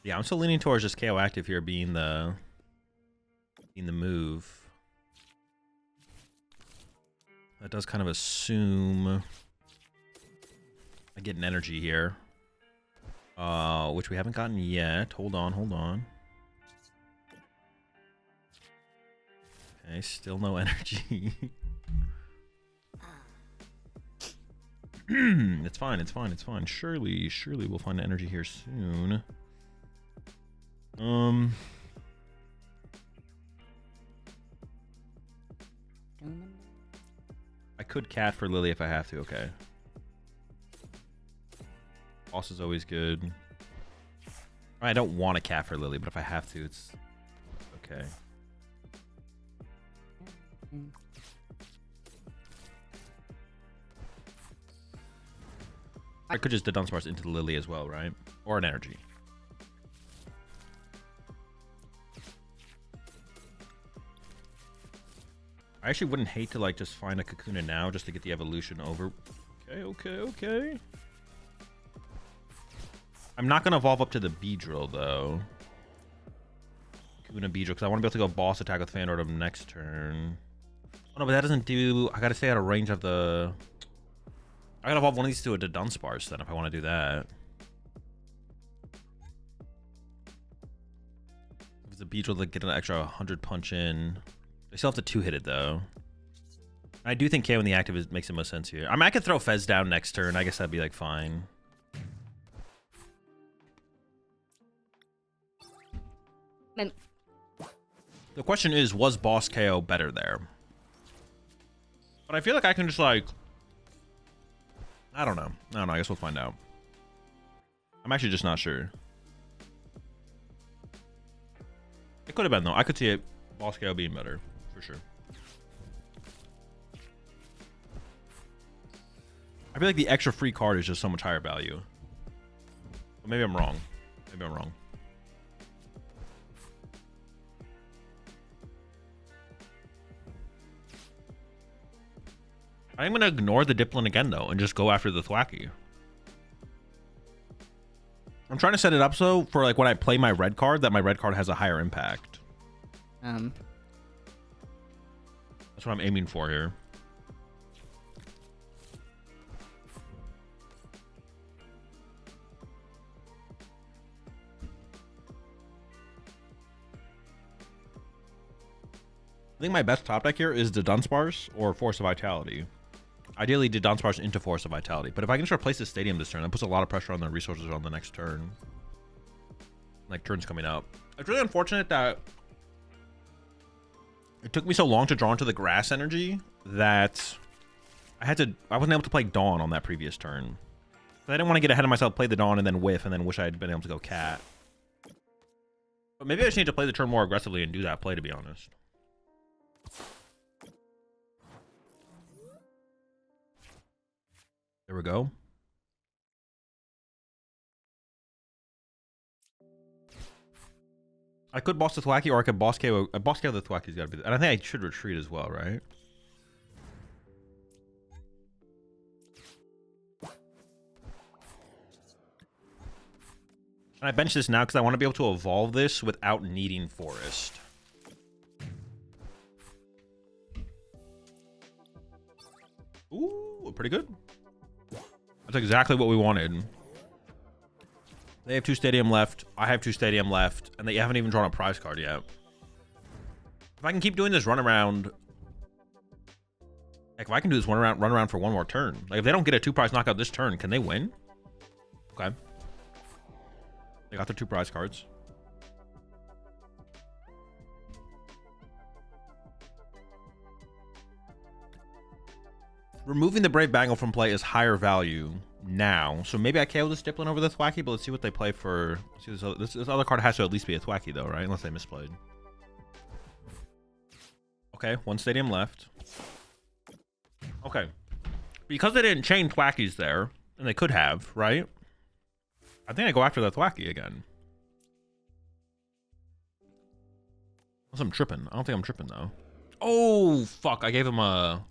Yeah, I'm still leaning towards just KO active here being the move. That does kind of assume I get an energy here. Which we haven't gotten yet. Hold on. Okay, still no energy. It's fine. Surely we'll find energy here soon. I could cat for Lily if I have to, okay. Boss is always good. I don't want a cat for Lily, but if I have to, it's okay. I could just Dunsparce into the Lily as well, right? Or an energy. I actually wouldn't hate to like just find a Kakuna now just to get the evolution over. Okay. I'm not going to evolve up to the Beedrill though. Kakuna Beedrill, because I want to be able to go boss attack with Fandortum next turn. Oh no, but that doesn't do... I got to stay out of range of the... I got to evolve one of these to a Dunsparce then if I want to do that. If it's a Beedrill to get an extra 100 punch in. They still have to 2-hit it though. I do think KO in the active makes the most sense here. I mean, I could throw Fez down next turn. I guess that'd be like fine. The question is, was boss KO better there? But I feel like I can just like, I don't know. I guess we'll find out. I'm actually just not sure. It could have been though. I could see it, boss KO being better for sure. I feel like the extra free card is just so much higher value. But maybe I'm wrong. Maybe I'm wrong. I'm going to ignore the Diplin again, though, and just go after the Thwacky. I'm trying to set it up so for like when I play my red card, that my red card has a higher impact. That's what I'm aiming for here. I think my best top deck here is the Dunsparce or Force of Vitality. Ideally, the Dunsparce into Force of Vitality. But if I can just replace the Stadium this turn, that puts a lot of pressure on the resources on the next turn. Like, turns coming up. It's really unfortunate that it took me so long to draw into the grass energy that I wasn't able to play Dawn on that previous turn. I didn't want to get ahead of myself, play the Dawn, and then whiff, and then wish I had been able to go Cat. But maybe I just need to play the turn more aggressively and do that play, to be honest. There we go. I could boss the Thwacky, or I could boss KO. Boss KO the Thwacky's got to be. And I think I should retreat as well, right? And I bench this now because I want to be able to evolve this without needing Forest. Ooh, pretty good. That's exactly what we wanted. They have 2 Stadium left. I have 2 Stadium left. And they haven't even drawn a prize card yet. If I can keep doing this run around... Like, if I can do this run around for one more turn. Like, if they don't get a 2 prize knockout this turn, can they win? Okay. They got their 2 prize cards. Removing the Brave Bangle from play is higher value now. So maybe I KO this Diplin over the Thwacky, but let's see what they play for. See, this other card has to at least be a Thwacky, though, right? Unless they misplayed. Okay, 1 Stadium left. Okay. Because they didn't chain Thwackies there, and they could have, right? I think I go after the Thwacky again. Unless I'm tripping. I don't think I'm tripping, though. Oh, fuck. I gave him a...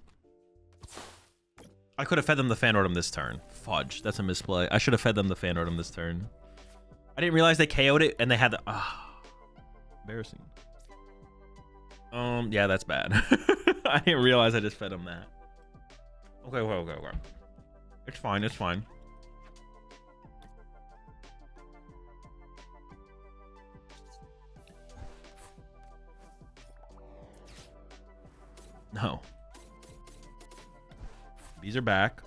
I could have fed them the Fan Rotom this turn. Fudge. That's a misplay. I should have fed them the Fan Rotom this turn. I didn't realize they KO'd it and they had the... embarrassing. Yeah, that's bad. I didn't realize I just fed them that. Okay. It's fine. It's fine. No. These are back.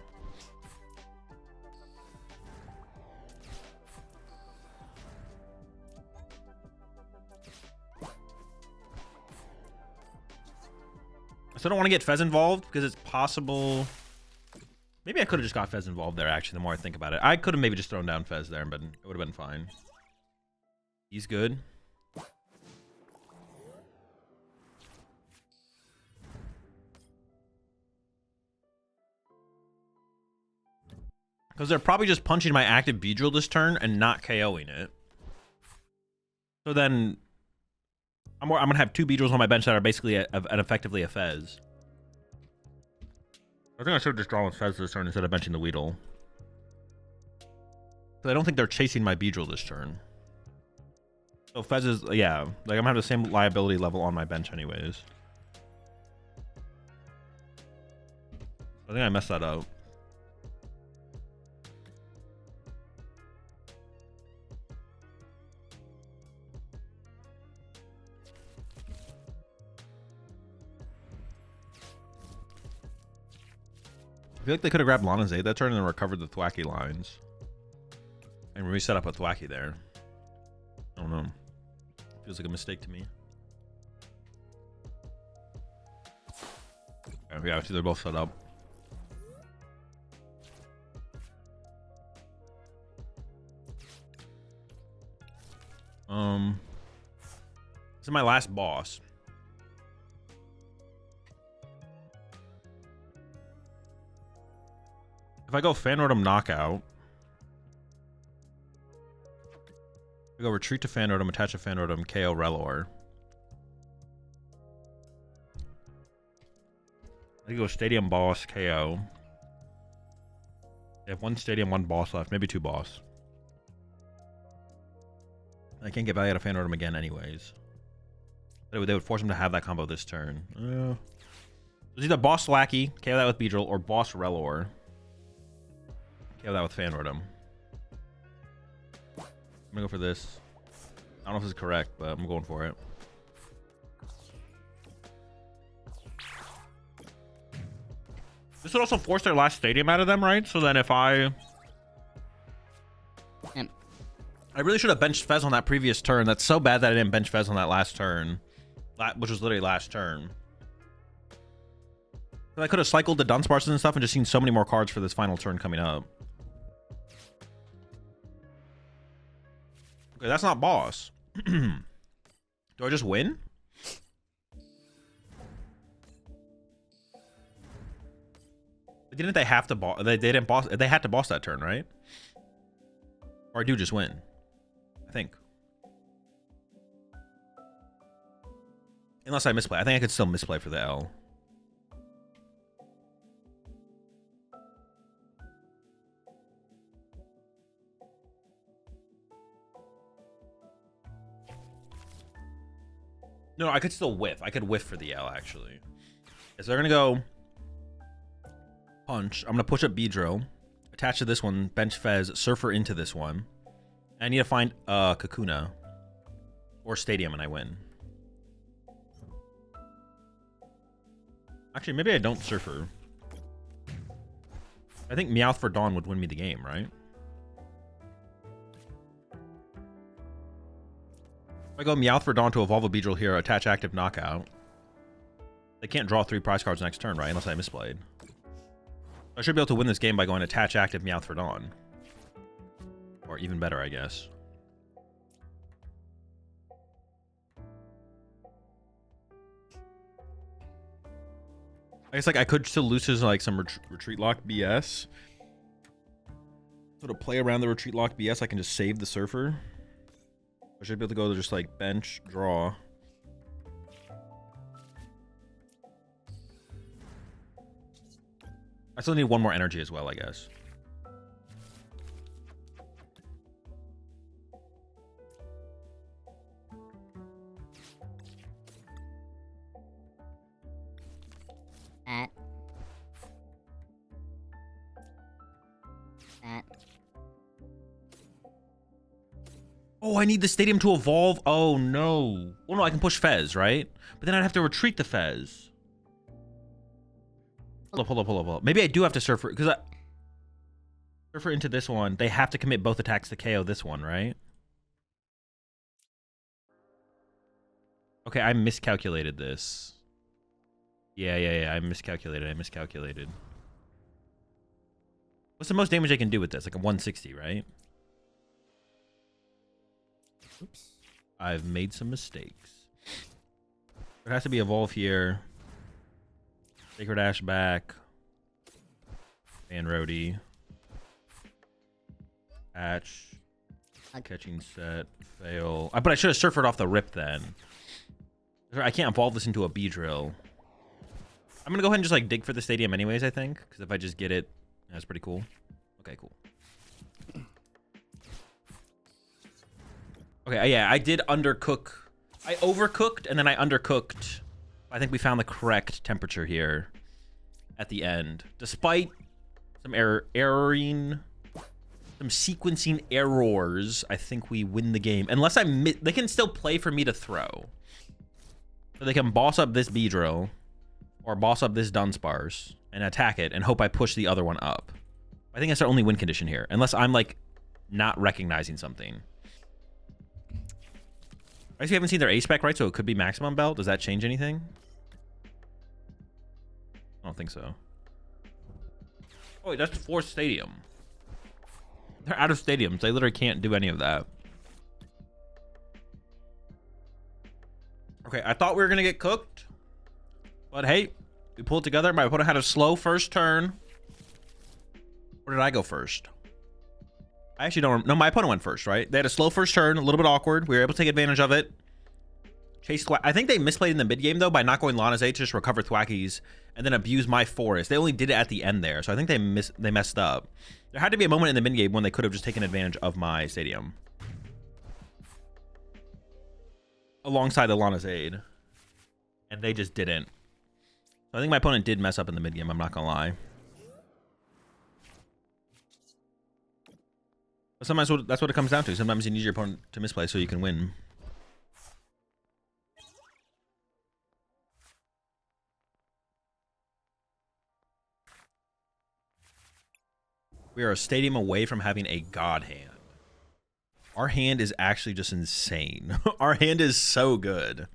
I still don't want to get Fez involved because it's possible. Maybe I could have just got Fez involved there, actually, the more I think about it. I could have maybe just thrown down Fez there, but it would have been fine. He's good. Because they're probably just punching my active Beedrill this turn and not KOing it. So then I'm going to have 2 Beedrills on my bench that are basically and effectively a Fez. I think I should have just drawn with Fez this turn instead of benching the Weedle. So I don't think they're chasing my Beedrill this turn. So Fez is, yeah, like I'm going to have the same liability level on my bench anyways. I think I messed that up. I feel like they could have grabbed Lana's aid that turn and then recovered the Thwacky lines. And reset up a Thwacky there. I don't know. Feels like a mistake to me. Yeah, I see they're both set up. This is my last boss. If I go Fanrotom Knockout, I go retreat to Fanrotom, attach a Fanrotom, KO Relor. I go Stadium Boss, KO. They have one Stadium, one Boss left, maybe two Boss. I can't get value out of Fanrotom again anyways. They would force him to have that combo this turn. It's either Boss Lackey, KO that with Beedrill, or Boss Relor. KO that with Fanrotom. I'm gonna go for this. I don't know if this is correct, but I'm going for it. This would also force their last Stadium out of them, right? So then if I really should have benched Fez on that previous turn. That's so bad that I didn't bench Fez on that last turn. Which was literally last turn. I could have cycled the Dunsparces and stuff and just seen so many more cards for this final turn coming up. Okay, that's not boss. Do I just win? Didn't they have to boss? They didn't boss. They had to boss that turn, right? Or I do just win. I think. Unless I misplay. I think I could still misplay for the L. No, I could still whiff. I could whiff for the L, actually. So they're going to go punch. I'm going to push up Beedrill. Attach to this one. Bench Fez. Surfer into this one. I need to find Kakuna. Or Stadium and I win. Actually, maybe I don't Surfer. I think Meowth for Dawn would win me the game, right? If I go Meowth for Dawn to evolve a Beedrill here, attach active knockout. They can't draw 3 prize cards next turn, right? Unless I misplayed. I should be able to win this game by going attach active Meowth for Dawn. Or even better, I guess. I guess like I could still lose his like some retreat lock BS. So to play around the retreat lock BS, I can just save the Surfer. I should be able to go to just like bench, draw. I still need one more energy as well, I guess. Oh, I need the Stadium to evolve. Oh, no. Well, no, I can push Fez, right? But then I'd have to retreat the Fez. Hold up. Maybe I do have to Surfer, because I... Surfer into this one. They have to commit both attacks to KO this one, right? Okay, I miscalculated this. Yeah. I miscalculated. What's the most damage I can do with this? Like a 160, right? Oops. I've made some mistakes. It has to be evolve here. Sacred Ash back. Fan Roadie. Hatch. Catching set. Fail. But I should have surfered off the rip then. I can't evolve this into a Beedrill. I'm gonna go ahead and just like dig for the Stadium anyways, I think. Because if I just get it, that's pretty cool. Okay, cool. Okay, yeah, I did undercook. I overcooked and then I undercooked. I think we found the correct temperature here at the end. Despite some erroring, some sequencing errors, I think we win the game. Unless they can still play for me to throw. So they can boss up this Beedrill or boss up this Dunsparce. and attack it and hope I push the other one up. I think that's our only win condition here, unless I'm like not recognizing something. I guess we haven't seen their A spec, right? So it could be maximum belt. Does that change anything? I don't think so. Oh, wait, that's fourth stadium. They're out of stadiums. They literally can't do any of that. Okay, I thought we were going to get cooked. But hey, we pulled together. My opponent had a slow first turn. Where did I go first? I actually don't... No, my opponent went first, right? They had a slow first turn, a little bit awkward. We were able to take advantage of it. Chase Thwack. I think they misplayed in the mid game, though, by not going Lana's A to just recover Thwackies and then abuse my forest. They only did it at the end there, so I think they messed up. There had to be a moment in the mid game when they could have just taken advantage of my stadium. Alongside Alana's aid. And they just didn't. So I think my opponent did mess up in the mid game, I'm not gonna lie. But sometimes that's what it comes down to. Sometimes you need your opponent to misplay so you can win. We are a stadium away from having a god hand. Our hand is actually just insane. Our hand is so good.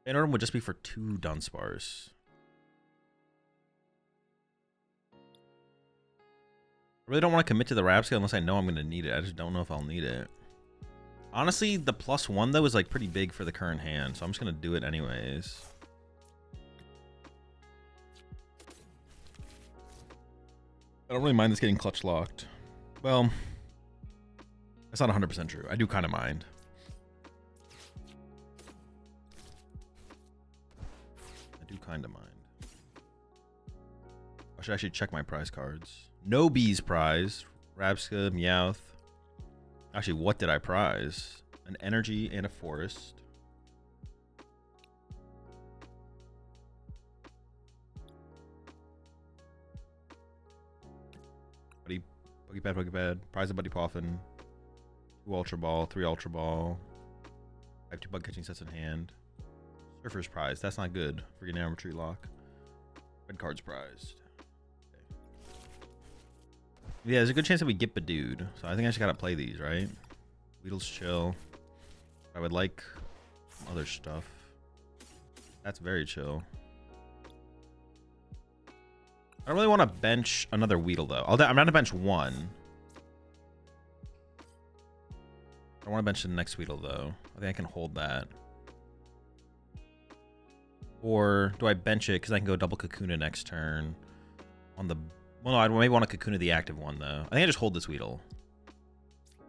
Phantom would just be for 2 Dunsparce. I really don't want to commit to the Rapscale unless I know I'm going to need it. I just don't know if I'll need it. Honestly, the +1 though is like pretty big for the current hand, so I'm just going to do it anyways. I don't really mind this getting clutch locked. Well, that's not 100% true. I do kind of mind. I do kind of mind. I should actually check my prize cards. No Bees prize. Rabska, Meowth. Actually, what did I prize? An energy and a forest. Pokepad. Prize a Buddy Poffin. 2 Ultra Ball, 3 Ultra Ball. I have 2 bug catching sets in hand. Surfer's prize. That's not good for getting Armor Tree Lock. Red card's prized. Okay. Yeah, there's a good chance that we get Badooed. So I think I just gotta play these, right? Weedle's chill. I would like some other stuff. That's very chill. I don't really want to bench another Weedle, though. I'm going to bench 1. I don't want to bench the next Weedle, though. I think I can hold that. Or do I bench it because I can go double Kakuna next turn on the... Well, no, I maybe want to Kakuna the active one, though. I think I just hold this Weedle.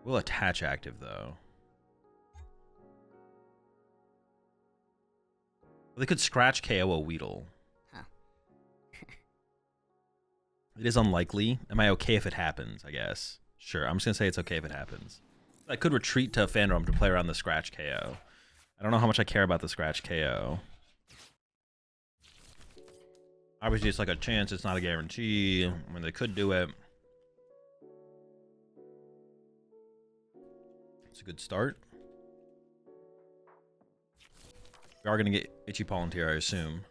We'll attach active, though. Well, they could scratch KO a Weedle. It is unlikely. Am I okay if it happens, I guess? Sure, I'm just going to say it's okay if it happens. I could retreat to Phantom to play around the scratch KO. I don't know how much I care about the scratch KO. Obviously, it's like a chance. It's not a guarantee. I mean, they could do it. It's a good start. We are going to get Itchy Palantir, I assume.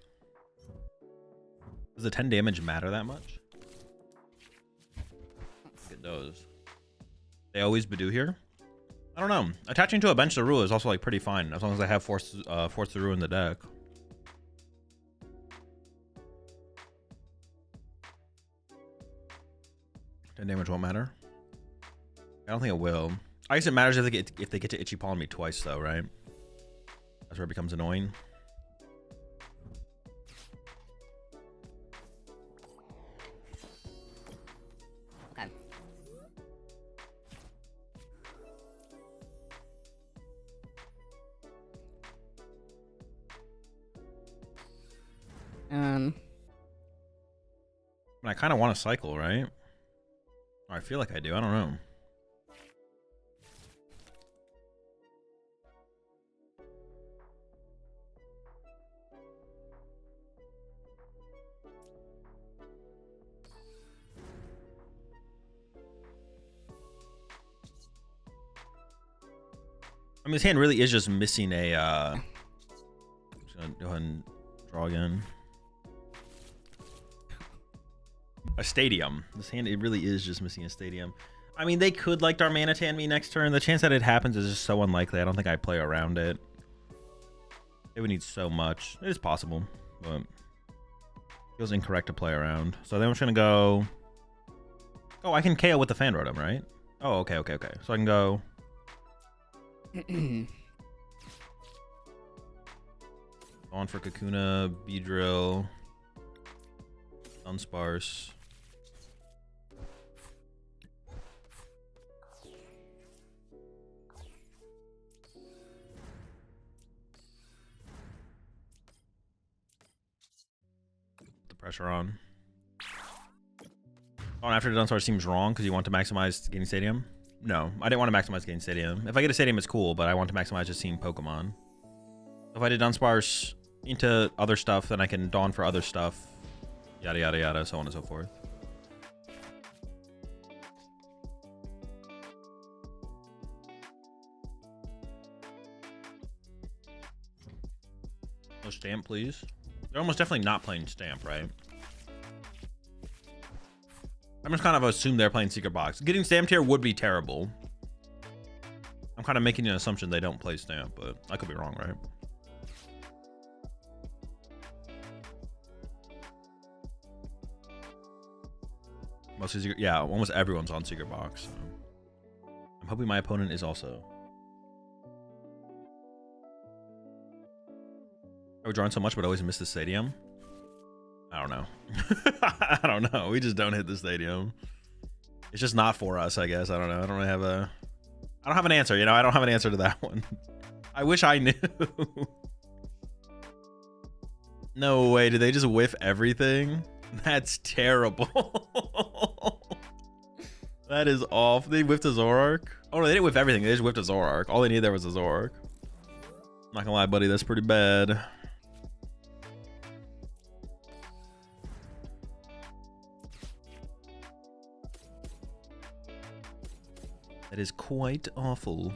Does the 10 damage matter that much? It does. They always Badoo here? I don't know. Attaching to a bench Zarua is also like pretty fine as long as I have Force Zarua in the deck. 10 damage won't matter. I don't think it will. I guess it matters if they get to Itchy Paw on me twice though, right? That's where it becomes annoying. Okay. I kind of want to cycle, right? Or I feel like I do. I don't know. I mean, this hand really is just missing a. I'm just gonna go ahead and draw again. A stadium. This hand, it really is just missing a stadium. I mean, they could like Darmanitan me next turn. The chance that it happens is just so unlikely. I don't think I'd play around it. They would need so much. It is possible, but feels incorrect to play around. So then I'm just gonna go. Oh, I can KO with the Fan Rotom, right? Oh, okay. So I can go. On for Kakuna, Beedrill, Dunsparce. The pressure on. Oh, and after the Dunsparce seems wrong because you want to maximize Gaining Stadium? No, I didn't want to maximize Gaining Stadium. If I get a Stadium, it's cool, but I want to maximize just seeing Pokemon. If I did Dunsparce into other stuff, then I can Dawn for other stuff. Yada, yada, yada, so on and so forth. No Stamp, please. They're almost definitely not playing Stamp, right? I'm just kind of assume they're playing Secret Box. Getting Stamped here would be terrible. I'm kind of making an assumption they don't play Stamp, but I could be wrong, right? Most secret, yeah, almost everyone's on Secret Box. So. I'm hoping my opponent is also. Are we drawing so much but always miss the stadium? I don't know. I don't know. We just don't hit the stadium. It's just not for us, I guess. I don't know. I don't really have a... I don't have an answer, you know? I don't have an answer to that one. I wish I knew. No way. Did they just whiff everything? That's terrible. That is off. They whiffed a Zoroark? Oh, no, they didn't whiff everything. They just whiffed a Zoroark. All they needed there was a Zoroark. Not gonna lie, buddy. That's pretty bad. That is quite awful.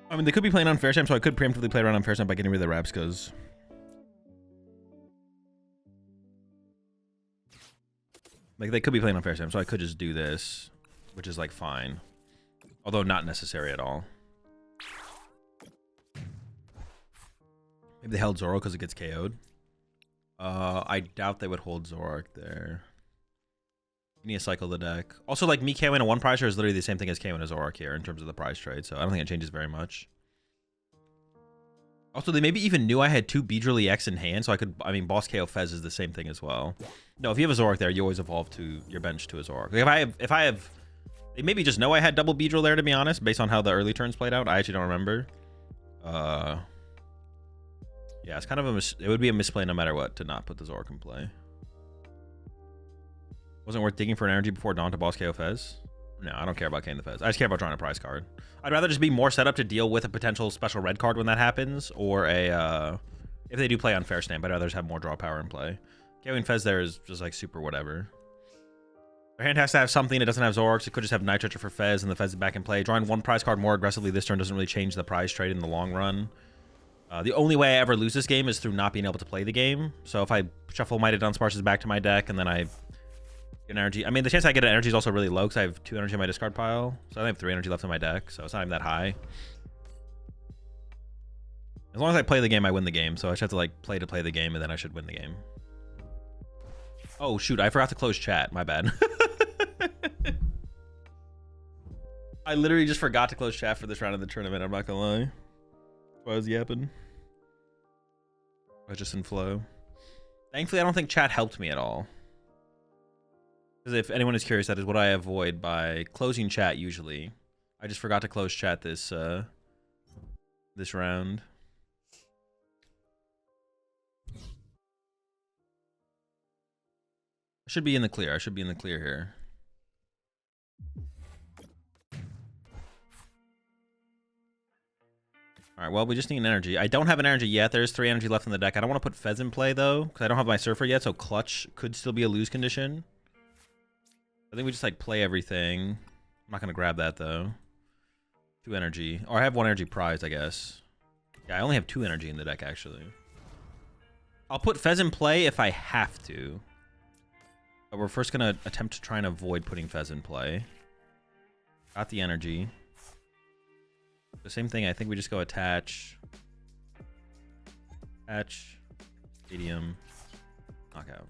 I mean, they could be playing on Fair Stamp, so I could preemptively play around on Fair Stamp by getting rid of the Rapscas. Like, they could be playing on Fair Stamp, so I could just do this, which is, like, fine. Although not necessary at all. Maybe they held Zoro because it gets KO'd. I doubt they would hold Zoroark there. You need to cycle the deck. Also, like, me KOing a one prize trade is literally the same thing as KOing a Zoroark here in terms of the prize trade, so I don't think it changes very much. Also, they maybe even knew I had two Beedrill EX in hand, so I could, I mean, Boss KO Fez is the same thing as well. No, if you have a Zoroark there, you always evolve to your bench to a Zoroark. Like if I have, they maybe just know I had double Beedrill there, to be honest, based on how the early turns played out. I actually don't remember. Yeah, it's kind of it would be a misplay no matter what to not put the Zoroark in play. Wasn't worth digging for an energy before dawn to Boss KO Fez. No, I don't care about Kane the Fez. I just care about drawing a prize card. I'd rather just be more set up to deal with a potential special red card when that happens, or a, if they do play on Fair Stamp, I'd rather just have more draw power in play. KOing Fez there is just like super whatever. Their hand has to have something. It doesn't have Zoroarks. It could just have Night Treacher for Fez, and the Fez is back in play. Drawing one prize card more aggressively this turn doesn't really change the prize trade in the long run. The only way I ever lose this game is through not being able to play the game. So if I shuffle Mighty Dunsparces back to my deck, and then I get energy. I mean, the chance I get an energy is also really low because I have 2 energy in my discard pile. So I have 3 energy left in my deck, so it's not even that high. As long as I play the game, I win the game. So I just have to like play the game, and then I should win the game. Oh shoot, I forgot to close chat. My bad. I literally just forgot to close chat for this round of the tournament. I'm not gonna lie. That's why I was yapping. I was just in flow. Thankfully, I don't think chat helped me at all. Because if anyone is curious, that is what I avoid by closing chat usually. I just forgot to close chat this this round. I should be in the clear. I should be in the clear here. All right, well, we just need an energy. I don't have an energy yet. There's 3 energy left in the deck. I don't want to put Fez in play, though, because I don't have my Surfer yet, so Clutch could still be a lose condition. I think we just, like, play everything. I'm not going to grab that, though. 2 energy. Or I have 1 energy prized, I guess. Yeah, I only have 2 energy in the deck, actually. I'll put Fez in play if I have to. But we're first going to attempt to try and avoid putting Fez in play. Got the energy. The same thing, I think we just go attach. Attach. Stadium. Knockout.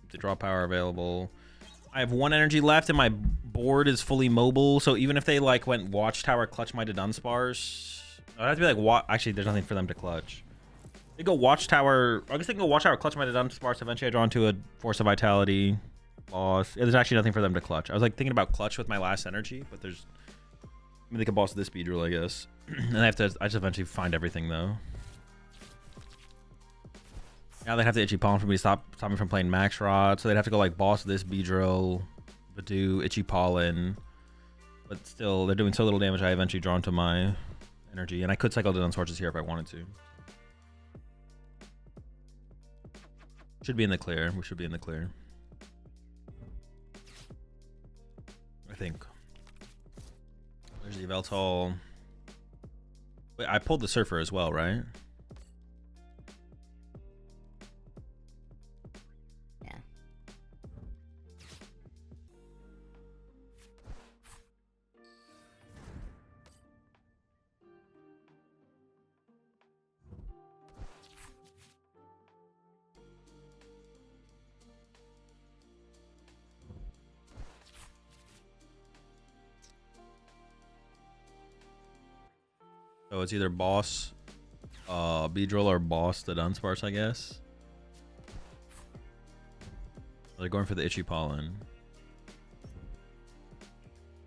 Keep the draw power available. I have 1 energy left and my board is fully mobile, so even if they like went Watchtower, clutch my Dunsparce, I'd have to be like, actually there's nothing for them to clutch. They go Watchtower, I guess they can go Watchtower, clutch my Dunsparce, eventually I draw into a Force of Vitality, boss. Yeah, there's actually nothing for them to clutch. I was like thinking about clutch with my last energy, but there's, I mean, they can boss this Beedrill, I guess. And I just eventually find everything though. Now they have the Itchy Pollen for me to stop me from playing Max Rod, so they'd have to go like boss this Beedrill, Badoo, Itchy Pollen. But still, they're doing so little damage, I eventually draw into my energy. And I could cycle the Dunsparces here if I wanted to. Should be in the clear. We should be in the clear. I think. There's the Yveltal. Wait, I pulled the Surfer as well, right? So it's either boss Beedrill or boss the Dunsparce, I guess. They're going for the Itchy Pollen.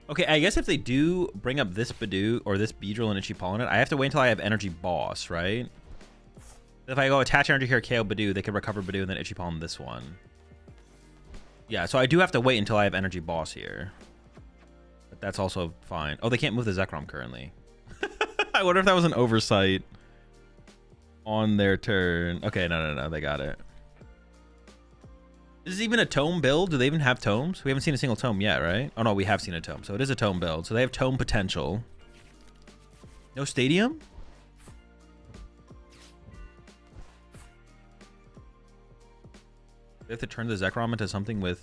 Okay, I guess if they do bring up this Badoo or this Beedrill and Itchy Pollen, I have to wait until I have energy boss, right? If I go attach energy here, KO Badoo, they can recover Badoo and then Itchy Pollen this one. Yeah, so I do have to wait until I have energy boss here. But that's also fine. Oh, they can't move the Zekrom currently. I wonder if that was an oversight on their turn. Okay, no, they got it. Is this even a tome build? Do they even have tomes? We haven't seen a single tome yet, right? Oh no, we have seen a tome. So it is a tome build. So they have tome potential. No stadium? They have to turn the Zekrom into something with...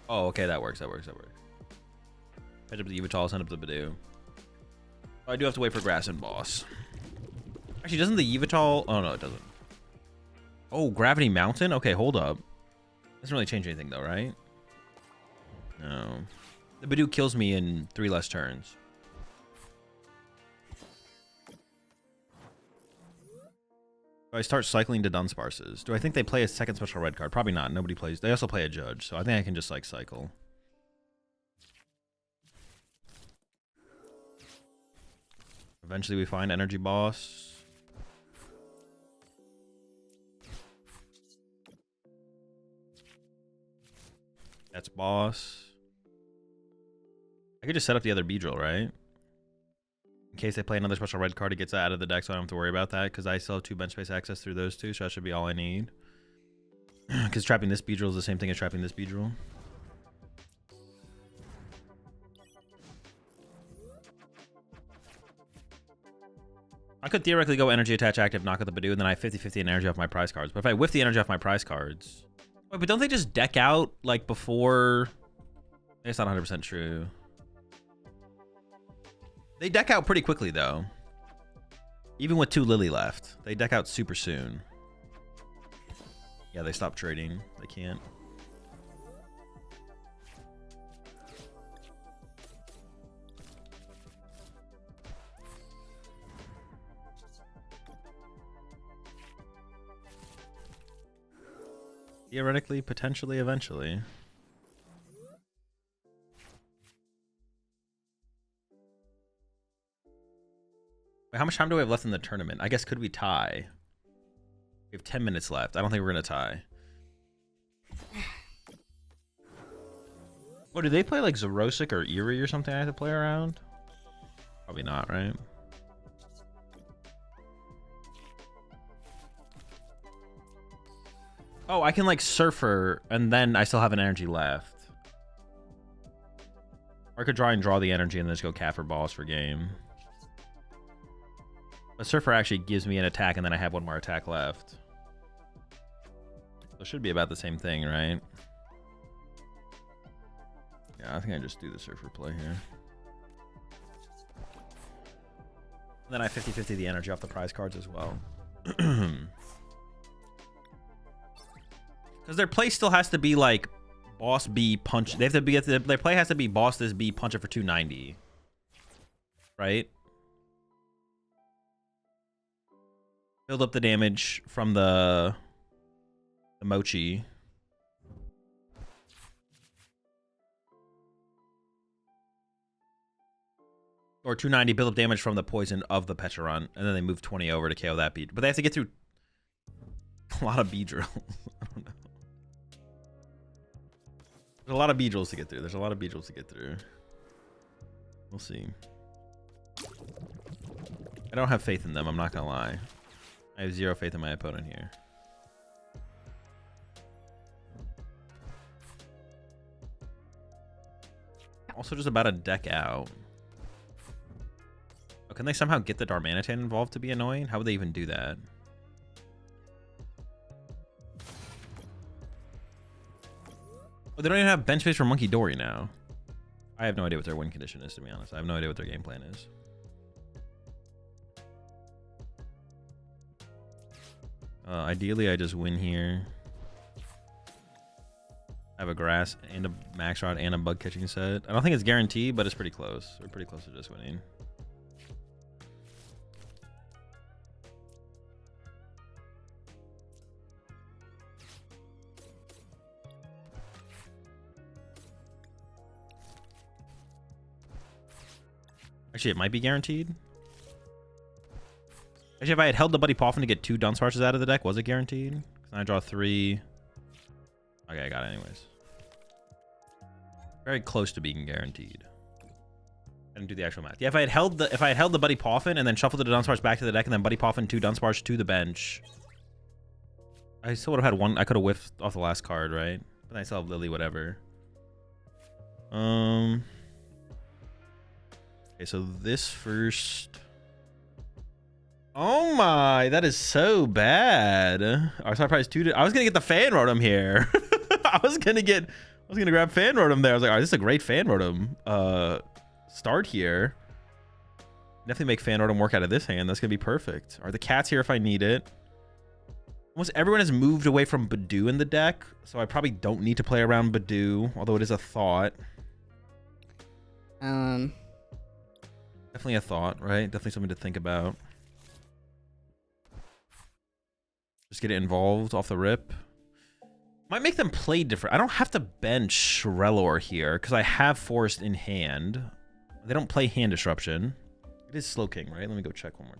Oh, okay, that works. Patch up the Yveltal, send up the Badoo. I do have to wait for Grass and Boss. Actually, doesn't the Yveltal... Oh, no, it doesn't. Oh, Gravity Mountain? Okay, hold up. Doesn't really change anything, though, right? No. The Badoo kills me in 3 less turns. So I start cycling to Dunsparces. Do I think they play a second special red card? Probably not. Nobody plays. They also play a Judge, so I think I can just, like, cycle. Eventually we find energy boss. That's boss. I could just set up the other Beedrill, right? In case they play another special red card, it gets out of the deck, so I don't have to worry about that, because I still have 2 bench space access through those 2, so that should be all I need. Because trapping this Beedrill is the same thing as trapping this Beedrill. I could theoretically go energy attach active, knock out the Badoo, and then I have 50-50 energy off my prize cards. But if I whiff the energy off my prize cards... Wait, but don't they just deck out, like, before... It's not 100% true. They deck out pretty quickly, though. Even with 2 Lily left. They deck out super soon. Yeah, they stop trading. They can't. Theoretically, potentially, eventually. Wait, how much time do we have left in the tournament? I guess could we tie? We have 10 minutes left. I don't think we're gonna tie. Oh, do they play like Zorosic or Eerie or something I have to play around? Probably not, right? Oh, I can like Surfer and then I still have an energy left. Or I could try and draw the energy and then just go cat for boss for game. But Surfer actually gives me an attack and then I have one more attack left. So it should be about the same thing, right? Yeah, I think I just do the Surfer play here. And then I 50-50 the energy off the prize cards as well. Because their play still has to be like boss B punch. They have to be their play has to be boss this B punch it for 290. Right? Build up the damage from the Mochi. Or 290, build up damage from the poison of the Pecharunt, and then they move 20 over to KO that beat. But they have to get through a lot of Beedrill. I don't know. There's a lot of Beedrills to get through. There's a lot of Beedrills to get through. We'll see. I don't have faith in them, I'm not gonna lie. I have zero faith in my opponent here. Also just about a deck out. Oh, can they somehow get the Darmanitan involved to be annoying? How would they even do that? Oh, they don't even have bench space for Monkey Dory now. I have no idea what their win condition is, to be honest. I have no idea what their game plan is. Ideally, I just win here. I have a grass and a max rod and a bug catching set. I don't think it's guaranteed, but it's pretty close. We're pretty close to just winning. Actually, it might be guaranteed. Actually, if I had held the Buddy Poffin to get 2 Dunsparces out of the deck, was it guaranteed? Can I draw 3? Okay, I got it anyways. Very close to being guaranteed. I didn't do the actual math. Yeah, if I had held the Buddy Poffin and then shuffled the Dunsparce back to the deck and then Buddy Poffin 2 Dunsparce to the bench, I still would have had one. I could have whiffed off the last card, right? But I still have Lily, whatever. Okay, so this first. Oh my, that is so bad. Our side price 2. I was gonna get the Fan Rotom here. I was gonna grab Fan Rotom there. I was like, all right, this is a great Fan Rotom start here. Definitely make Fan Rotom work out of this hand. That's gonna be perfect. Are the cats here if I need it? Almost everyone has moved away from Badoo in the deck, so I probably don't need to play around Badoo, although it is a thought. Definitely a thought, right? Definitely something to think about. Just get it involved off the rip. Might make them play different. I don't have to bench Shrelor here because I have Forest in hand. They don't play Hand Disruption. It is Slowking, right? Let me go check one more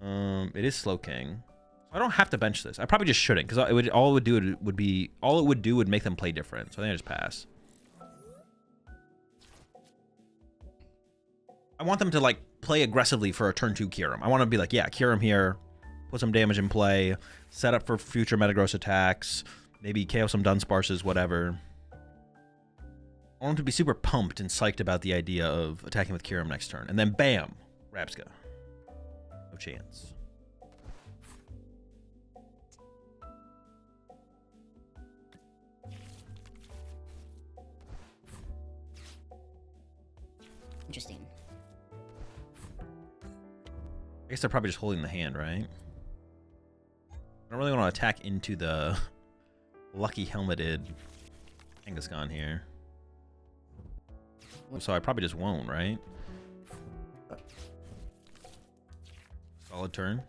time. It is Slowking. I don't have to bench this. I probably just shouldn't because all it would do would make them play different. So I think I just pass. I want them to like play aggressively for a turn 2 Kyurem. I want to be like, yeah, Kyurem here. Put some damage in play, set up for future Metagross attacks, maybe KO some Dunsparces, whatever. I want him to be super pumped and psyched about the idea of attacking with Kyurem next turn. And then bam, Rapska. No chance. Interesting. I guess they're probably just holding the hand, right? I don't really want to attack into the lucky helmeted Kangaskhan here. So I probably just won't, right? Solid turn.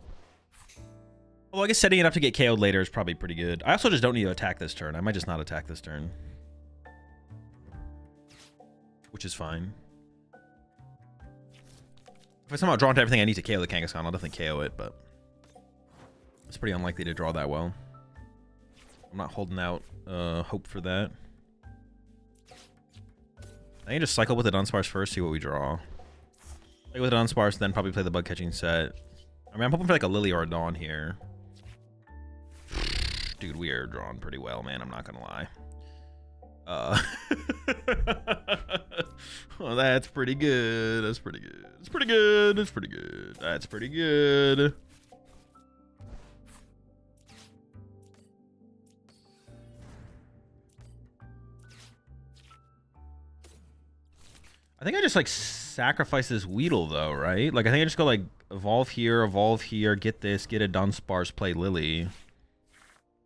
Well, I guess setting it up to get KO'd later is probably pretty good. I also just don't need to attack this turn. I might just not attack this turn. Which is fine. If I somehow draw into everything I need to KO the Kangaskhan, I'll definitely KO it, but it's pretty unlikely to draw that well. I'm not holding out hope for that. I can just cycle with the Dunsparce first, see what we draw. Cycle with the Dunsparce, then probably play the bug catching set. I mean, I'm hoping for like a Lily or a Dawn here. Dude, we are drawn pretty well, man. I'm not gonna lie. Well, that's pretty good. That's pretty good. It's pretty good. That's pretty good. That's pretty good. I think I just like sacrifice this Weedle though, right? Like I think I just go like evolve here, get this, get a Dunsparce, play Lily.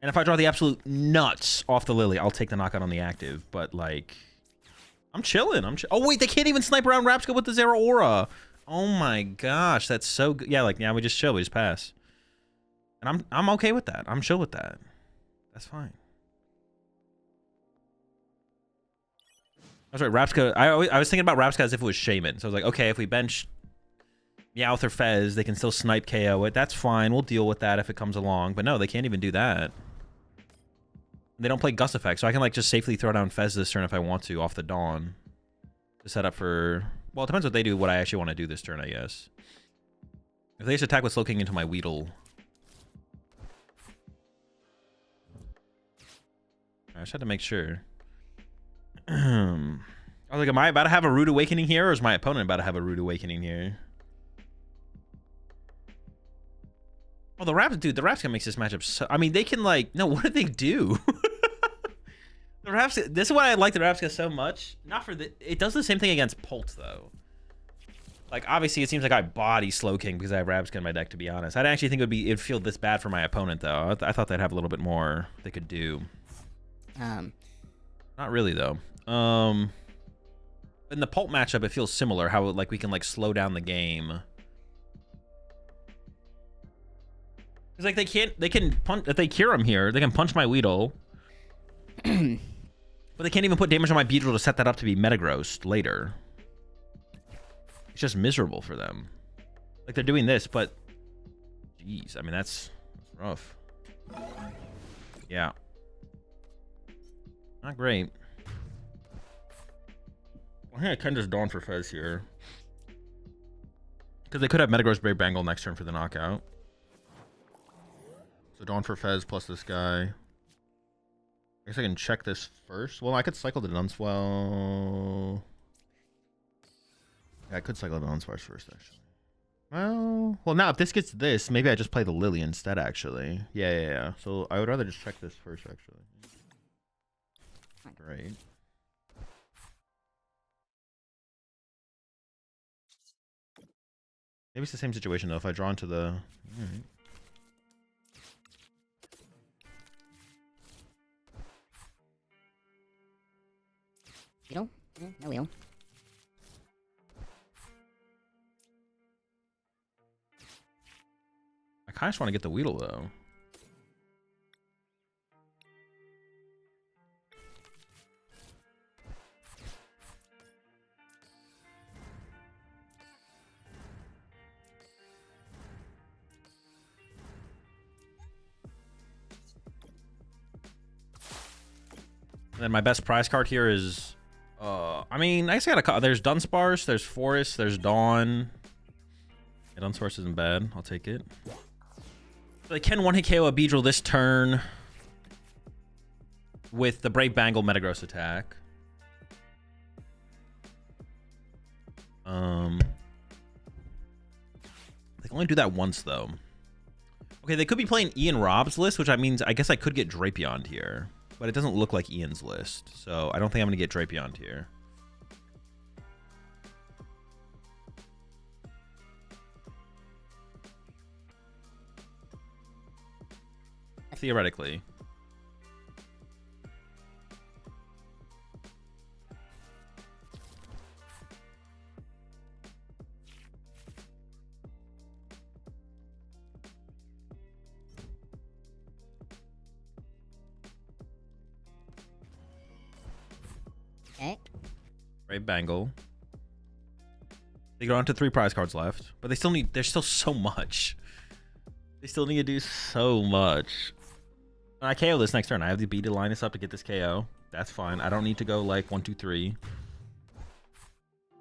And if I draw the absolute nuts off the Lily, I'll take the knockout on the active. But like, I'm chilling. Oh wait, they can't even snipe around Rapska with the Zero Aura. Oh my gosh, that's so good. Yeah, like yeah, we just chill, we just pass. And I'm okay with that. I'm chill with that. That's fine. That's right, Rapska. I was thinking about Rapska as if it was Shaman. So I was like, okay, if we bench Meowth or Fez, they can still snipe KO it. That's fine. We'll deal with that if it comes along. But no, they can't even do that. They don't play Gust Effect, so I can like just safely throw down Fez this turn if I want to off the Dawn. To set up for... Well, it depends what they do, what I actually want to do this turn, I guess. If they just attack with Slow King into my Weedle... I just had to make sure. I was like, am I about to have a Rude Awakening here, or is my opponent about to have a Rude Awakening here? Oh, the Rapska makes this matchup so... I mean, they can, like... No, what did they do? The Rapska... This is why I like the Rapska so much. Not for the... It does the same thing against Pult, though. Like, obviously, it seems like I body Slow King because I have Rapska in my deck, to be honest. I didn't actually think it'd feel this bad for my opponent, though. I thought they'd have a little bit more they could do. Not really, though. In the Pult matchup, it feels similar. How, like, we can, like, slow down the game. Because, like, they can punch... If they cure him here, they can punch my Weedle. But they can't even put damage on my Beedrill to set that up to be Metagross later. It's just miserable for them. Like, they're doing this, but... Jeez, I mean, that's rough. Yeah. Not great. I think I can just Dawn for Fez here. Because they could have Metagross Brave Bangle next turn for the knockout. So Dawn for Fez plus this guy. I guess I can check this first. Well, I could cycle the Dunswell. Yeah, I could cycle the Dunsparce first, actually. Well, now if this gets this, maybe I just play the Lily instead, actually. Yeah. So I would rather just check this first, actually. Great. Maybe it's the same situation, though, if I draw into the... All right. Weedle? No Weedle. I kind of just want to get the Weedle, though. And then my best prize card here is... I mean, I guess I got there's Dunsparce, there's Forest, there's Dawn. Yeah, Dunsparce isn't bad. I'll take it. So I can one-hit KO a Beedrill this turn with the Brave Bangle Metagross attack. They can only do that once, though. Okay, they could be playing Ian Rob's list, which means I guess I could get Drapion here. But it doesn't look like Ian's list, so I don't think I'm going to get Drapion here. Theoretically. Okay. Brave Bangle. They go on to 3 prize cards left, but they still need... There's still so much. They still need to do so much. And I KO this next turn. I have the B to line this up to get this KO. That's fine. I don't need to go like 1, 2, 3.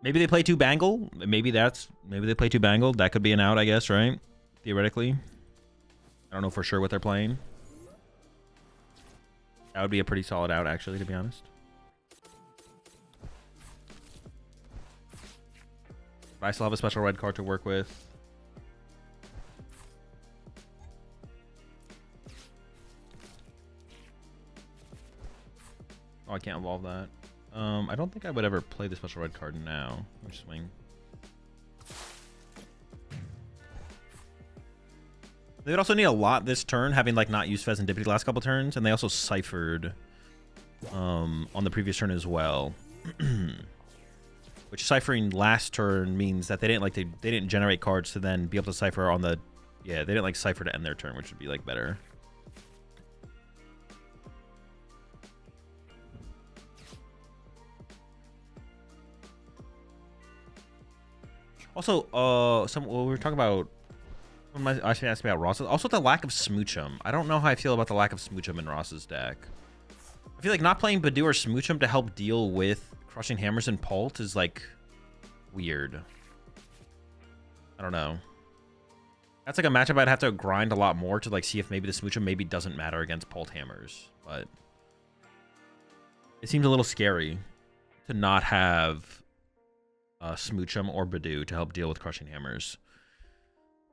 Maybe they play 2 Bangle. Maybe they play 2 Bangle. That could be an out, I guess, right? Theoretically. I don't know for sure what they're playing. That would be a pretty solid out, actually, to be honest. But I still have a special red card to work with. Oh, I can't evolve that. I don't think I would ever play the special red card now. Or swing. They would also need a lot this turn, having like not used Pheasantipity the last couple turns, and they also ciphered on the previous turn as well. Which ciphering last turn means that they didn't generate cards to then be able to cipher on the they didn't like cipher to end their turn, which would be like better. Also, we were talking about. I should ask me about Ross's. Also, the lack of Smoochum. I don't know how I feel about the lack of Smoochum in Ross's deck. I feel like not playing Badu or Smoochum to help deal with Crushing Hammers and Pult is like weird. I don't know. That's like a matchup I'd have to grind a lot more to like see if maybe the Smoochum maybe doesn't matter against Pult Hammers. But it seems a little scary to not have Smoochum or Badu to help deal with Crushing Hammers.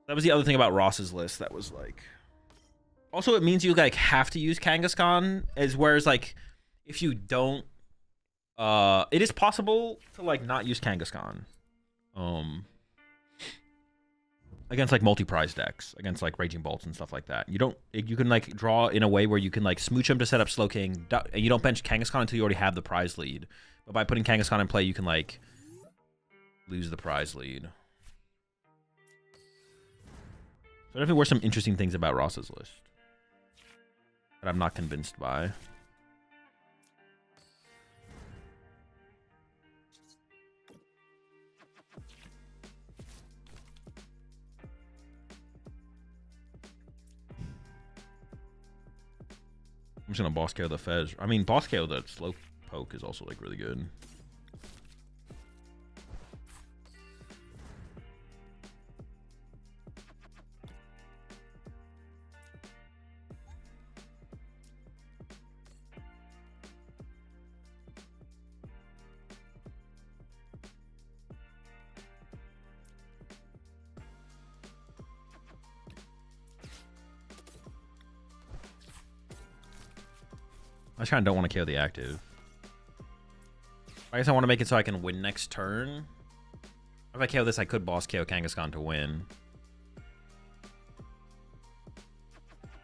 That was the other thing about Ross's list that was like... Also, it means you like have to use Kangaskhan, whereas like if you don't... it is possible to like not use Kangaskhan. Against like multi-prize decks, against like Raging Bolts and stuff like that. You can like draw in a way where you can like Smooch him to set up Slowking, and you don't bench Kangaskhan until you already have the prize lead. But by putting Kangaskhan in play, you can like lose the prize lead. So there definitely were some interesting things about Ross's list that I'm not convinced by. I'm just gonna boss KO the Fez. I mean, boss KO the slow poke is also like really good. I just kind of don't want to KO the active. I guess I want to make it so I can win next turn. If I KO this, I could boss KO Kangaskhan to win.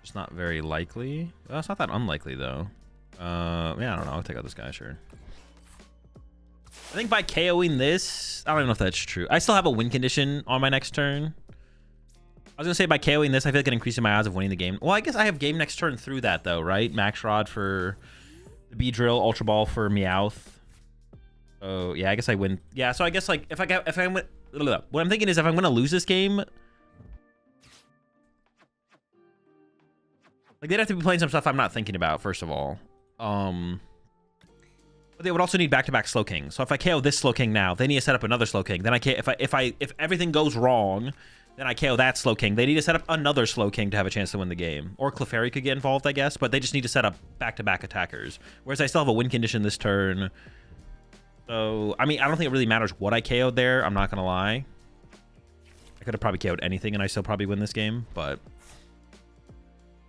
It's not very likely. Well, it's not that unlikely, though. Yeah, I don't know. I'll take out this guy, sure. I think by KOing this... I don't even know if that's true. I still have a win condition on my next turn. I was going to say by KOing this, I feel like it increases my odds of winning the game. Well, I guess I have game next turn through that, though, right? Max Rod for the Beedrill, Ultra Ball for Meowth. Oh, yeah, I guess I win. Yeah, so I guess, like, if I'm... What I'm thinking is if I'm going to lose this game... Like, they'd have to be playing some stuff I'm not thinking about, first of all. But they would also need back-to-back Slowking. So if I KO this Slowking now, they need to set up another Slowking. Then if everything goes wrong... Then I KO that Slowking. They need to set up another Slowking to have a chance to win the game. Or Clefairy could get involved, I guess, but they just need to set up back-to-back attackers. Whereas I still have a win condition this turn. So, I mean, I don't think it really matters what I KO'd there. I'm not going to lie. I could have probably KO'd anything and I still probably win this game, but...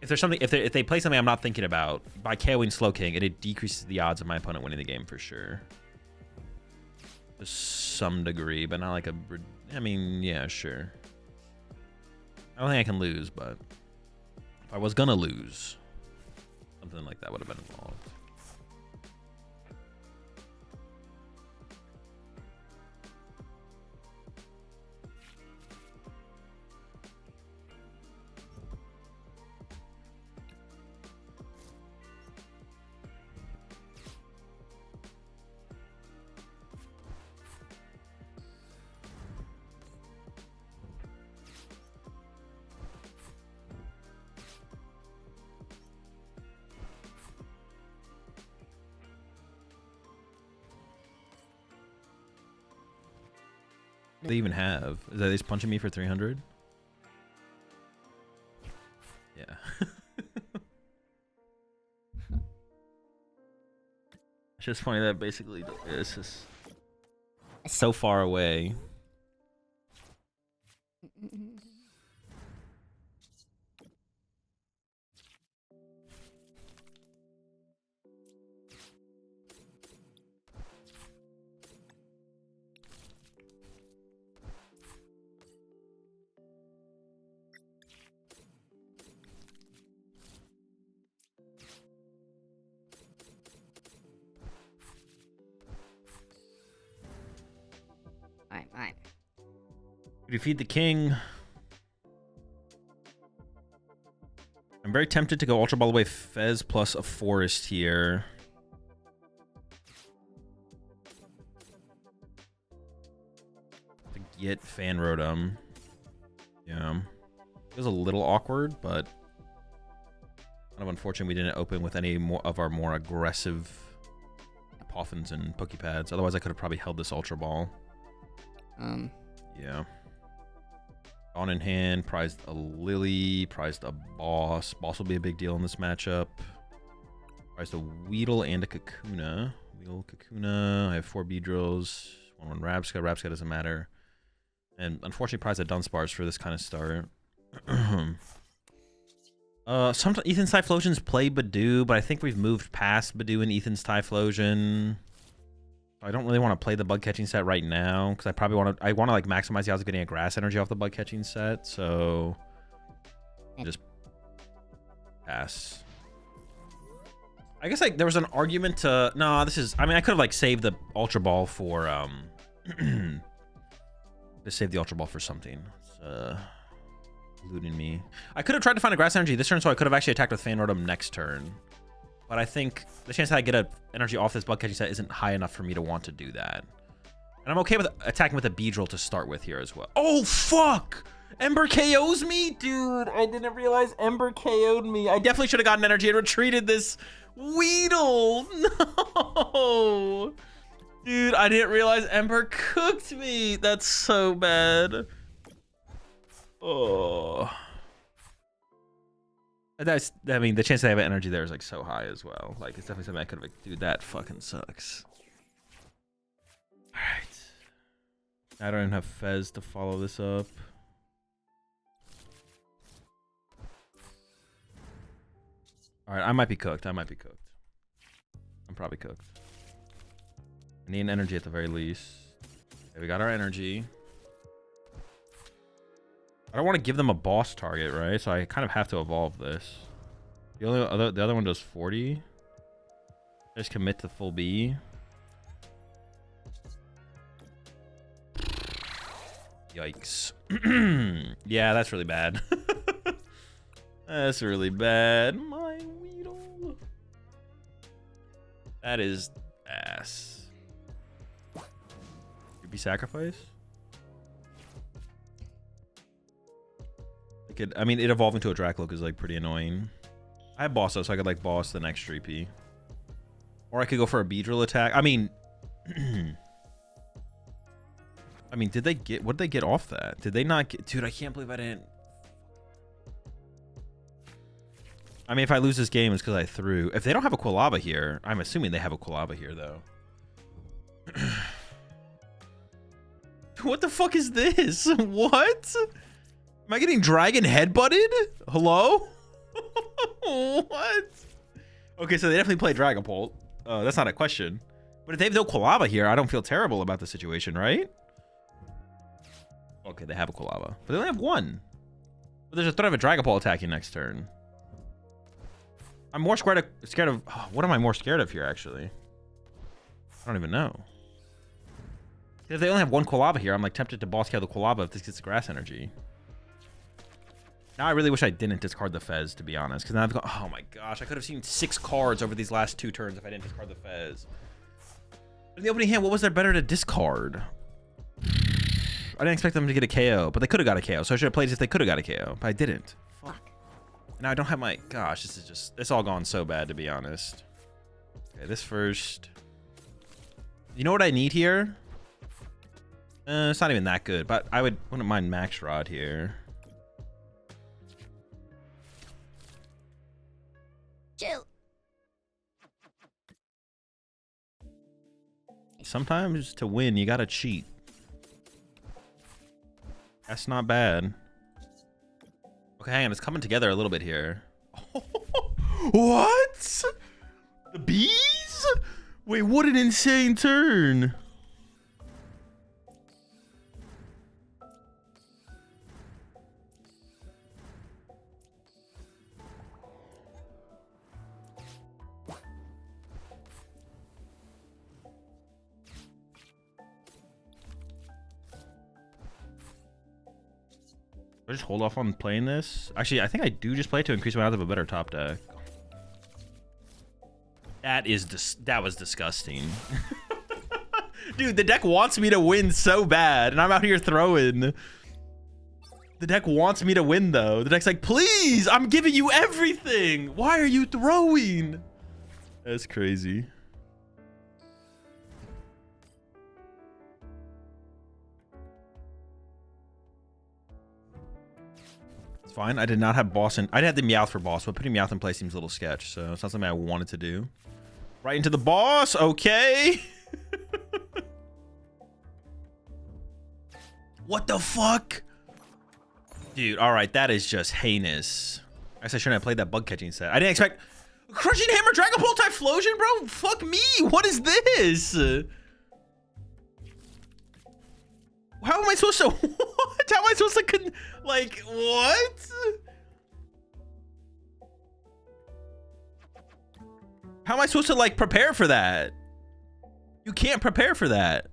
If there's something, if they play something I'm not thinking about, by KOing Slowking, it decreases the odds of my opponent winning the game for sure. To some degree, but not like a... I mean, yeah, sure. I don't think I can lose, but if I was gonna lose, something like that would have been involved. They even have. Is that he's punching me for 300? Yeah. It's just funny that basically it's just so far away. Alright. Could you feed the king? I'm very tempted to go Ultra Ball away Fez plus a forest here. To get Fan Rotom. Yeah. It was a little awkward, but kind of unfortunate we didn't open with any more of our more aggressive Poffins and Pokepads. Otherwise, I could have probably held this Ultra Ball. Yeah. On in hand, prized a Lily, prized a Boss. Boss will be a big deal in this matchup. Prized a Weedle and a Kakuna. Weedle, Kakuna. I have 4 Beedrills. 1 Rabsca. Rabsca doesn't matter. And unfortunately, prized a Dunsparce for this kind of start. Sometimes Ethan's Typhlosions play Badoo, but I think we've moved past Badoo and Ethan's Typhlosion. I don't really want to play the bug catching set right now because I probably want to. I want to like maximize the odds of getting a grass energy off the bug catching set. So just pass. I guess like there was an argument to no. This is. I mean, I could have like saved the Ultra Ball for just save the Ultra Ball for something. It's eluding me. I could have tried to find a grass energy this turn, so I could have actually attacked with Fan Rotom next turn. But I think the chance that I get an energy off this bug catching set isn't high enough for me to want to do that. And I'm okay with attacking with a Beedrill to start with here as well. Oh, fuck! Ember KOs me? Dude, I didn't realize Ember KO'd me. I definitely should have gotten energy and retreated this Weedle. No! Dude, I didn't realize Ember cooked me. That's so bad. Oh. I mean, the chance that I have energy there is like so high as well. Like, it's definitely something I could have, like, dude, that fucking sucks. All right. I don't even have Fez to follow this up. All right, I might be cooked. I'm probably cooked. I need an energy at the very least. Okay, we got our energy. I don't want to give them a boss target, right? So I kind of have to evolve this. The other one does 40. Just commit to full B. Yikes. Yeah, that's really bad. That's really bad. My Weedle. That is ass. Could be sacrifice. I mean, it evolving to a Dracloak is like pretty annoying. I have Boss though, so I could like Boss the next 3P. Or I could go for a Beedrill attack. I mean, did they get, what did they get off that? Did they not get, dude, I can't believe I didn't. I mean, if I lose this game, it's because I threw. If they don't have a Quilava here, I'm assuming they have a Quilava here though. What the fuck is this? What? Am I getting dragon headbutted? Hello? What? Okay, so they definitely play Dragapult. That's not a question. But if they have no Quilava here, I don't feel terrible about the situation, right? Okay, they have a Quilava. But they only have 1. But there's a threat of a Dragapult attacking next turn. I'm more scared of oh, what am I more scared of here, actually? I don't even know. If they only have 1 Quilava here, I'm like tempted to boss kill the Quilava if this gets grass energy. Now I really wish I didn't discard the Fez, to be honest, because now I've got, oh my gosh, I could have seen 6 cards over these last 2 turns if I didn't discard the Fez. In the opening hand, what was there better to discard? I didn't expect them to get a KO, but they could have got a KO, so I should have played as if they could have got a KO, but I didn't. Fuck. Now I don't have my, gosh, this is just, it's all gone so bad, to be honest. Okay, this first. You know what I need here? It's not even that good, but I wouldn't mind Max Rod here. Chill. Sometimes to win, you gotta cheat. That's not bad. Okay, hang on. It's coming together a little bit here. What? The bees? Wait, what an insane turn. I just hold off on playing this. Actually, I think I do just play it to increase my odds of a better top deck. That was disgusting. Dude, the deck wants me to win so bad, and I'm out here throwing. The deck wants me to win, though. The deck's like, please, I'm giving you everything. Why are you throwing? That's crazy. Fine. I did not have boss in. I had the Meowth for boss, but putting Meowth in play seems a little sketch, so it's not something I wanted to do. Right into the boss. Okay. What the fuck? Dude, all right. That is just heinous. I guess I shouldn't have played that bug catching set. I didn't expect Crushing Hammer, Dragon Ball Typhlosion, bro. Fuck me. What is this? How am I supposed to? What? How am I supposed to? Like what? How am I supposed to like prepare for that? You can't prepare for that.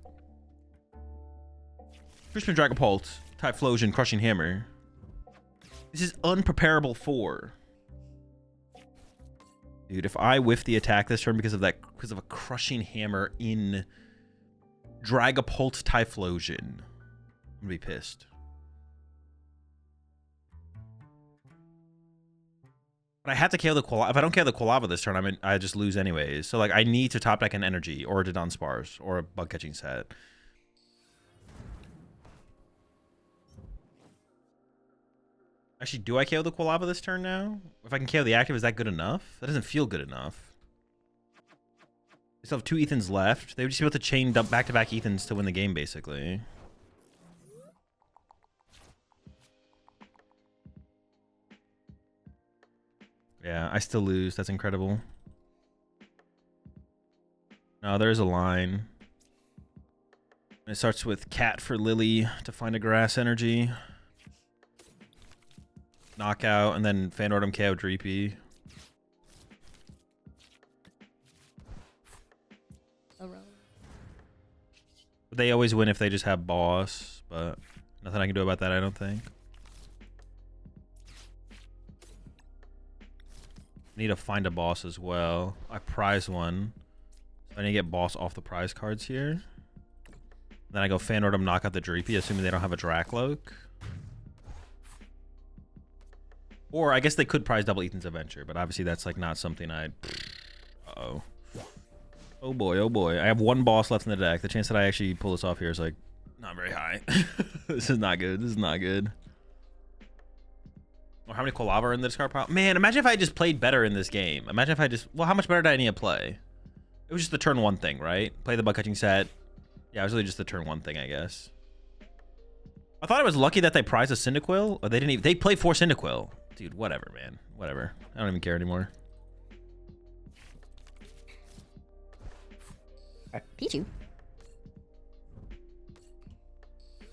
Crispin Dragon Pulse, Typhlosion, Crushing Hammer. This is unpreparable for. Dude, if I whiff the attack this turn because of a Crushing Hammer in Dragapult Typhlosion, I'm gonna be pissed. But I have to KO the Quilava. If I don't KO the Quilava this turn, I just lose anyways. So like I need to top deck an energy or a Dodon Spars or a bug catching set. Actually, do I KO the Quilava this turn now? If I can KO the active, is that good enough? That doesn't feel good enough. We still have 2 Ethans left. They would just be able to chain back-to-back Ethans to win the game, basically. Yeah, I still lose. That's incredible. No, there's a line. It starts with Cat for Lily to find a grass energy. Knockout, and then Fanordum KO Dreepy. They always win if they just have boss, but nothing I can do about that, I don't think. I need to find a boss as well. I prize one. So I need to get boss off the prize cards here. Then I go Fanordum, knock out the Dreepy, assuming they don't have a Dracloak. Or I guess they could prize double Ethan's Adventure, but obviously that's like not something I'd... Uh-oh. Oh boy, oh boy. I have 1 boss left in the deck. The chance that I actually pull this off here is like not very high. This is not good. This is not good. Or how many Quilava are in the discard pile? Man, imagine if I just played better in this game. Imagine if I just... Well, how much better did I need to play? It was just the turn 1 thing, right? Play the bug catching set. Yeah, it was really just the turn 1 thing, I guess. I thought I was lucky that they prized a Cyndaquil. Or they didn't even... They played 4 Cyndaquil. Dude, whatever, man. Whatever. I don't even care anymore. Pichu.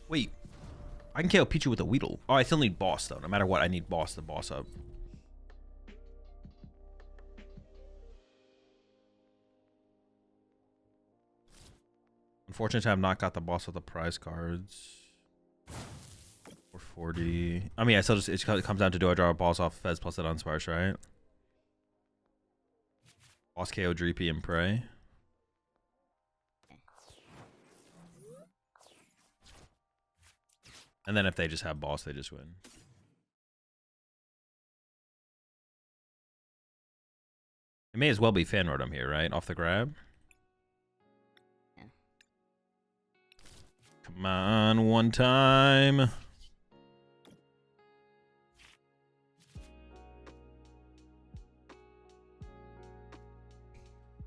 Wait. I can KO Pichu with a Weedle. Oh, I still need boss, though. No matter what, I need boss to boss up. Unfortunate to have not got the boss with the prize cards. 440. I mean, I still just... It comes down to do I draw a boss off Fez plus it on Sparse, right? Boss KO Dreepy and Prey. And then if they just have boss, they just win. It may as well be Fanordum here, right? Off the grab. Yeah. Come on, one time.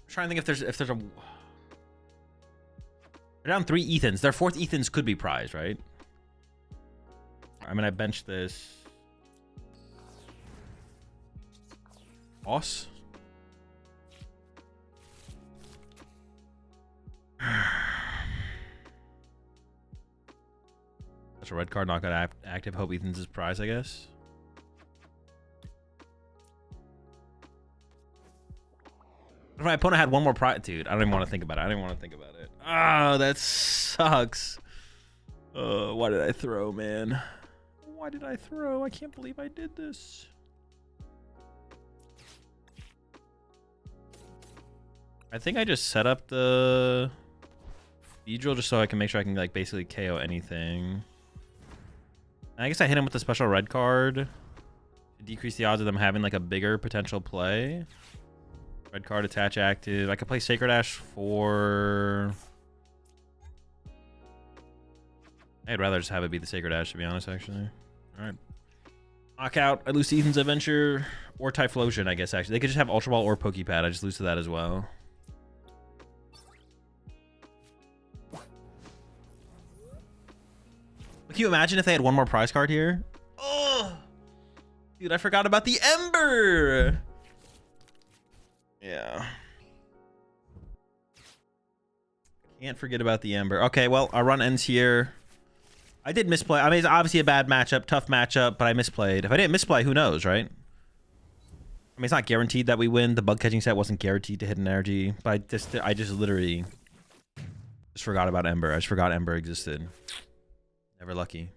Trying to think if there's a. They're down 3 Ethans. Their 4th Ethans could be prize, right? I mean, I benched this. Boss. That's a red card, not got active. Hope Ethan's his prize, I guess. If my opponent had one more prize, dude, I don't even want to think about it. I don't even want to think about it. Oh, that sucks. Why did I throw, man? Why did I throw? I can't believe I did this. I think I just set up the Beedrill just so I can make sure I can like basically KO anything. And I guess I hit him with the special red card to decrease the odds of them having like a bigger potential play. Red card attach active. I could play Sacred Ash for... I'd rather just have it be the Sacred Ash, to be honest, actually. All right. Knockout. I lose to Ethan's Adventure or Typhlosion, I guess, actually. They could just have Ultra Ball or Pokepad. I just lose to that as well. Can you imagine if they had one more prize card here? Oh, dude, I forgot about the Ember. Yeah. Can't forget about the Ember. Okay, well, our run ends here. I did misplay. I mean, it's obviously a bad matchup, tough matchup, but I misplayed. If I didn't misplay, who knows, right? I mean, it's not guaranteed that we win. The bug catching set wasn't guaranteed to hidden energy, but I just literally just forgot about Ember. I just forgot Ember existed. Never lucky.